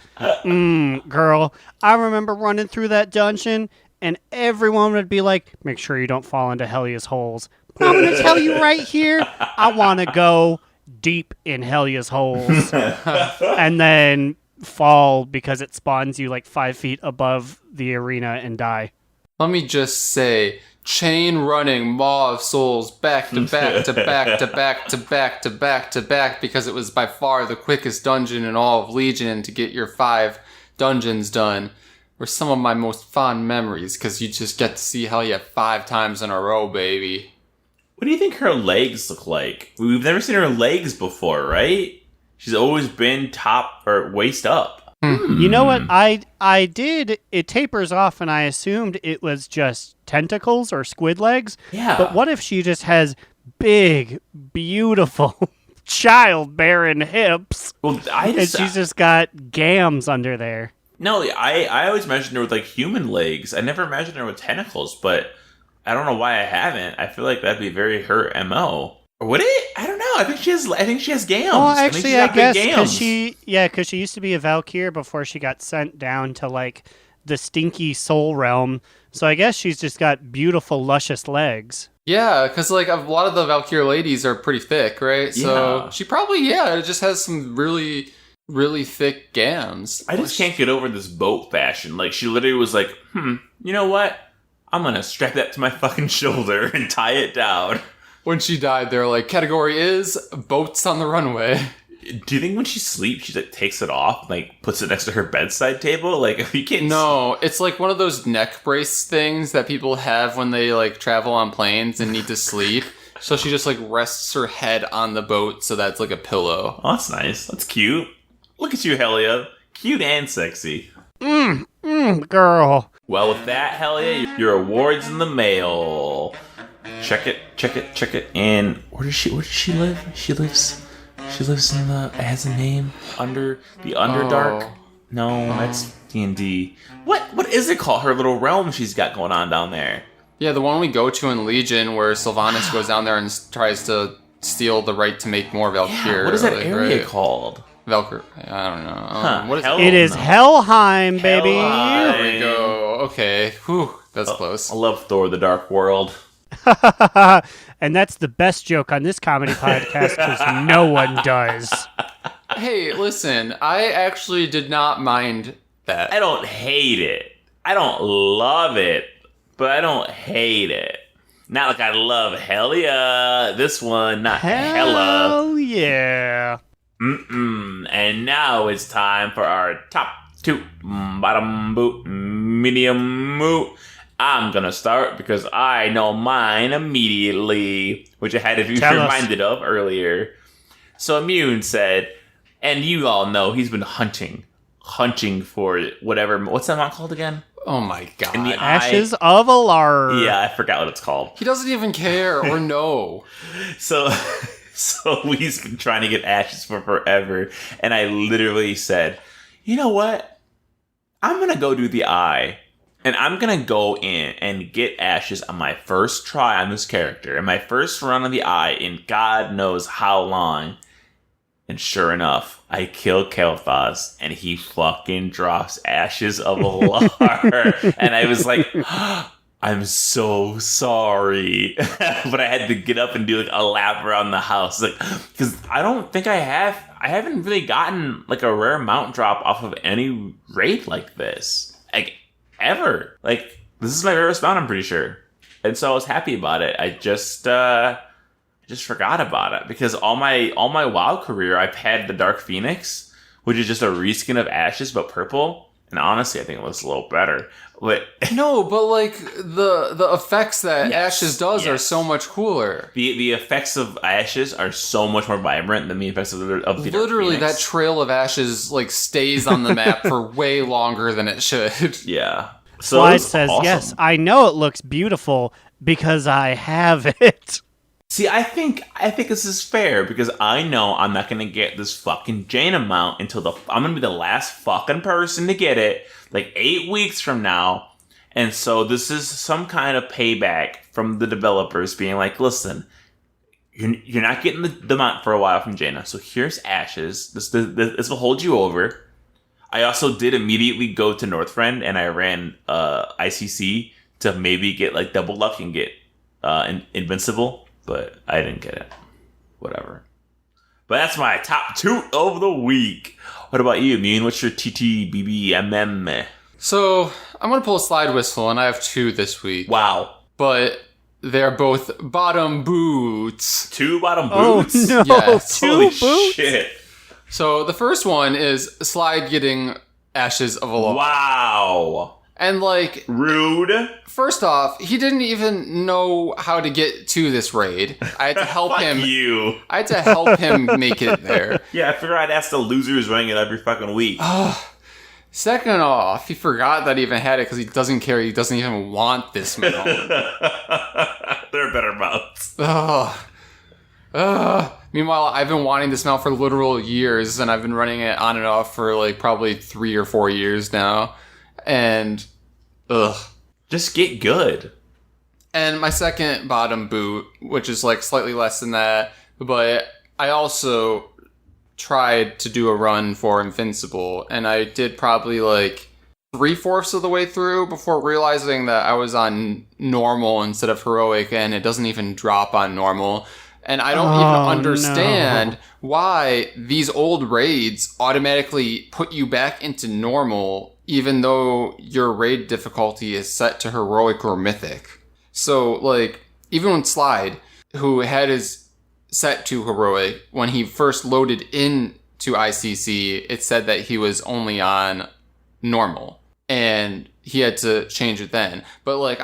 Girl, I remember running through that dungeon, and everyone would be like, make sure you don't fall into Helia's holes. But I'm going to tell you right here, I want to go deep in Helia's holes. And then fall because it spawns you 5 feet above the arena and die. Let me just say, chain running Maw of Souls back to back to back to back to back to back to back because it was by far the quickest dungeon in all of Legion to get your 5 dungeons done were some of my most fond memories because you just get to see Helia 5 times in a row, baby. What do you think her legs look like? We've never seen her legs before, right? She's always been top or waist up. You know what? I did. It tapers off, and I assumed it was just tentacles or squid legs. Yeah. But what if she just has big, beautiful, childbearing hips? Well, and she's just got gams under there. No, I always imagined her with human legs. I never imagined her with tentacles, but I don't know why I haven't. I feel like that'd be very her MO. Or would it? I don't know. I think she has gams. Oh, actually, I guess because because she used to be a Valkyr before she got sent down to the stinky soul realm. So I guess she's just got beautiful, luscious legs. Yeah, because a lot of the Valkyr ladies are pretty thick, right? So she probably just has some really, really thick gams. I just can't get over this boat fashion. She literally was like, you know what? I'm gonna strap that to my fucking shoulder and tie it down. When she died, they're like, category is boats on the runway. Do you think when she sleeps, she takes it off, puts it next to her bedside table? You can't. No, it's one of those neck brace things that people have when they travel on planes and need to sleep. So she just rests her head on the boat, so that's a pillow. Oh, that's nice. That's cute. Look at you, Helia. Cute and sexy. Girl. Well, with that, Helia, your award's in the mail. Check it. And where does she live? She lives in it has a name? Underdark? Oh. No, that's D&D. What is it called? Her little realm she's got going on down there. Yeah, the one we go to in Legion where Sylvanas goes down there and tries to steal the right to make more Valkyr. Yeah, what is that area called? Valkyr. I don't know. What is it? It is Helheim, baby. Helheim. There we go. Okay. Whew. That's close. I love Thor: The Dark World. And that's the best joke on this comedy podcast because no one does. Hey, listen, I actually did not mind that. I don't hate it. I don't love it, but I don't hate it. Not like I love Helia. This one, not Hella. Hell yeah. And now it's time for our top 2, bottom boot, medium boot. I'm gonna start because I know mine immediately, which I had to be reminded of earlier. So Immune said, and you all know he's been hunting for whatever. What's that mod called again? Oh my god. In the Ashes of Alar. Yeah, I forgot what it's called. He doesn't even care or know. So he's been trying to get ashes for forever, and I literally said, you know what? I'm gonna go do the eye. And I'm going to go in and get ashes on my first try on this character. And my first run on the eye in God knows how long. And sure enough, I kill Kael'thas. And he fucking drops ashes of Alar. And I was like, I'm so sorry. But I had to get up and do like a lap around the house. Like, because I don't think I haven't really gotten like a rare mount drop off of any raid like this. Like, ever. Like, this is my rarest mount, I'm pretty sure. And so I was happy about it. I just forgot about it. Because all my WoW career, I've had the Dark Phoenix, which is just a reskin of Ashes, but purple. And honestly, I think it looks a little better. But no, but like the effects that Ashes does are so much cooler. The effects of Ashes are so much more vibrant than the effects of the literally Dark Phoenix. That trail of Ashes like stays on the map for way longer than it should. Yeah. So Slide says, awesome. yes, I know it looks beautiful because I have it. See, I think this is fair because I know I'm not gonna get this fucking Jaina mount until I'm gonna be the last fucking person to get it, like 8 weeks from now. And so this is some kind of payback from the developers being like, listen, you're not getting the mount for a while from Jaina, so here's Ashes. This will hold you over. I also did immediately go to Northrend and I ran ICC to maybe get like double luck and get Invincible. But I didn't get it. Whatever. But that's my top 2 of the week. What about you, Immune? What's your TTBBMM? So, I'm going to pull a Slidewhistle, and I have 2 this week. Wow. But they're both bottom boots. 2 bottom Oh, boots? no. Yes. 2 Holy boots? shit. So, the first one is Slide getting Ashes of Alola. Wow. And, like, Rude. first off, he didn't even know how to get to this raid. I had to help Fuck him. you. I had to help him make it there. Yeah, I figured I'd ask the loser who's running it every fucking week. Second off, he forgot that he even had it because he doesn't care. He doesn't even want this mount. There are better mounts. Meanwhile, I've been wanting this mount for literal years, and I've been running it on and off for like probably 3 or 4 years now. And, Just get good. And my second bottom boot, which is like slightly less than that, but I also tried to do a run for Invincible, and I did probably like 3/4 of the way through before realizing that I was on normal instead of heroic, and it doesn't even drop on normal. And I don't even understand why these old raids automatically put you back into normal, even though your raid difficulty is set to heroic or mythic. So, like, even when Slide, who had his set to heroic, when he first loaded into ICC, it said that he was only on normal. And he had to change it then. But, like,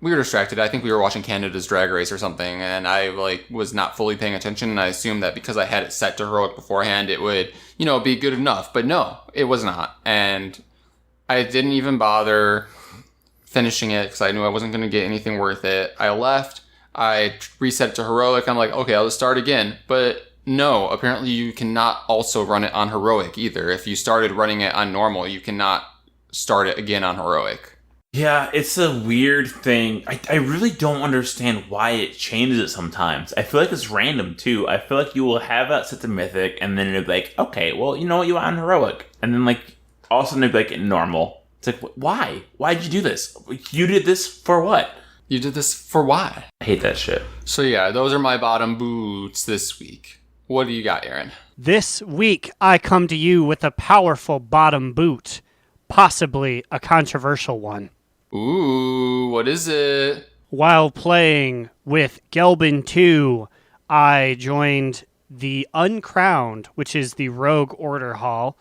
we were distracted. I think we were watching Canada's Drag Race or something, and I was not fully paying attention, and I assumed that because I had it set to heroic beforehand, it would, be good enough. But no, it was not. And I didn't even bother finishing it because I knew I wasn't going to get anything worth it. I left. I reset it to heroic. I'm like, okay, I'll just start again. But no, apparently you cannot also run it on heroic either. If you started running it on normal, you cannot start it again on heroic. Yeah, it's a weird thing. I really don't understand why it changes it sometimes. I feel like it's random, too. I feel like you will have that set to Mythic, and then it'll be like, okay, well, you know what, you want on Heroic. And then, all of a sudden it'll be normal. It's like, why? Why'd you do this? You did this for what? You did this for why? I hate that shit. So yeah, those are my bottom boots this week. What do you got, Aaron? This week, I come to you with a powerful bottom boot, possibly a controversial one. Ooh, what is it? While playing with Gelbin 2, I joined the Uncrowned, which is the Rogue Order Hall,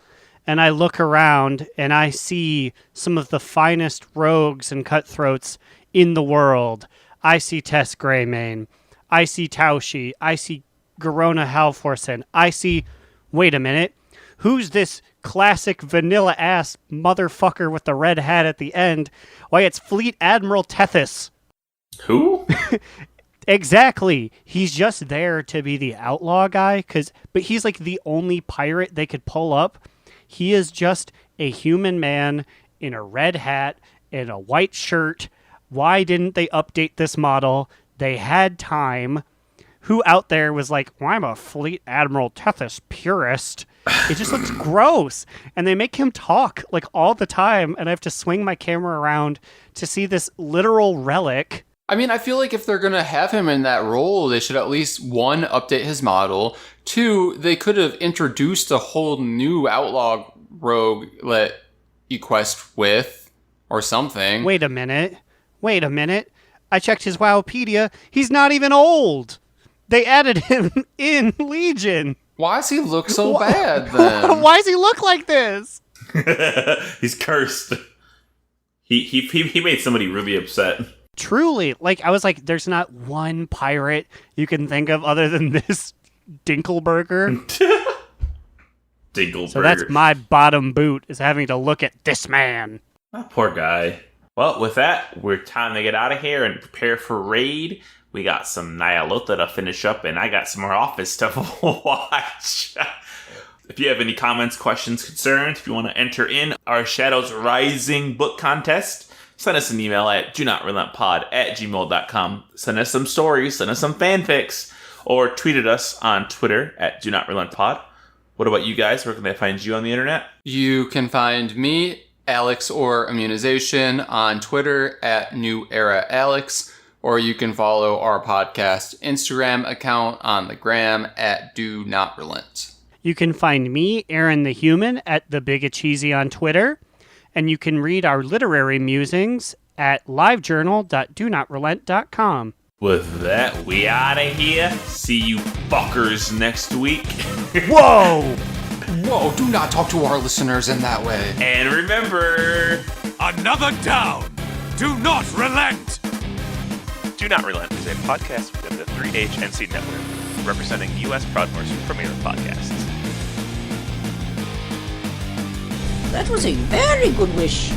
and I look around and I see some of the finest rogues and cutthroats in the world. I see Tess Greymane, I see Taushi, I see Garona Halforsen, I see... Wait a minute, who's this classic vanilla-ass motherfucker with the red hat at the end? Why, it's Fleet Admiral Tethys. Who? Exactly. He's just there to be the outlaw guy, but he's like the only pirate they could pull up. He is just a human man in a red hat and a white shirt. Why didn't they update this model? They had time. who out there was like, well, I'm a Fleet Admiral Tethys purist. It just looks gross. And they make him talk like all the time. And I have to swing my camera around to see this literal relic. I mean, I feel like if they're going to have him in that role, they should at least, 1, update his model. 2, they could have introduced a whole new outlaw rogue that you quest with or something. Wait a minute. I checked his Wowpedia. He's not even old. They added him in Legion. Why does he look so bad then? Why does he look like this? He's cursed. He made somebody really upset. Truly, like, I was like, there's not one pirate you can think of other than this Dinkelberger. Dinkelberger. So that's my bottom boot, is having to look at this man. Oh, poor guy. Well, with that, we're time to get out of here and prepare for raid. We got some Nyalotha to finish up, and I got some more office stuff to watch. If you have any comments, questions, concerns, if you want to enter in our Shadows Rising book contest, send us an email at donotrelenttpod@gmail.com. Send us some stories, send us some fanfics, or tweet at us on Twitter at donotrelenttpod. What about you guys? Where can they find you on the internet? You can find me, Alex or Immunization, on Twitter at New Era Alex, or you can follow our podcast Instagram account on the gram at Do Not Relent. You can find me, Aaron the Human, at The Big Cheesy on Twitter. And you can read our literary musings at livejournal.donotrelent.com. With that, we out of here. See you fuckers next week. Whoa! Whoa, do not talk to our listeners in that way. And remember... Another down! Do not relent! Do Not Relent is a podcast within the 3HNC network, representing U.S. Proudmore's premier podcasts. That was a very good wish.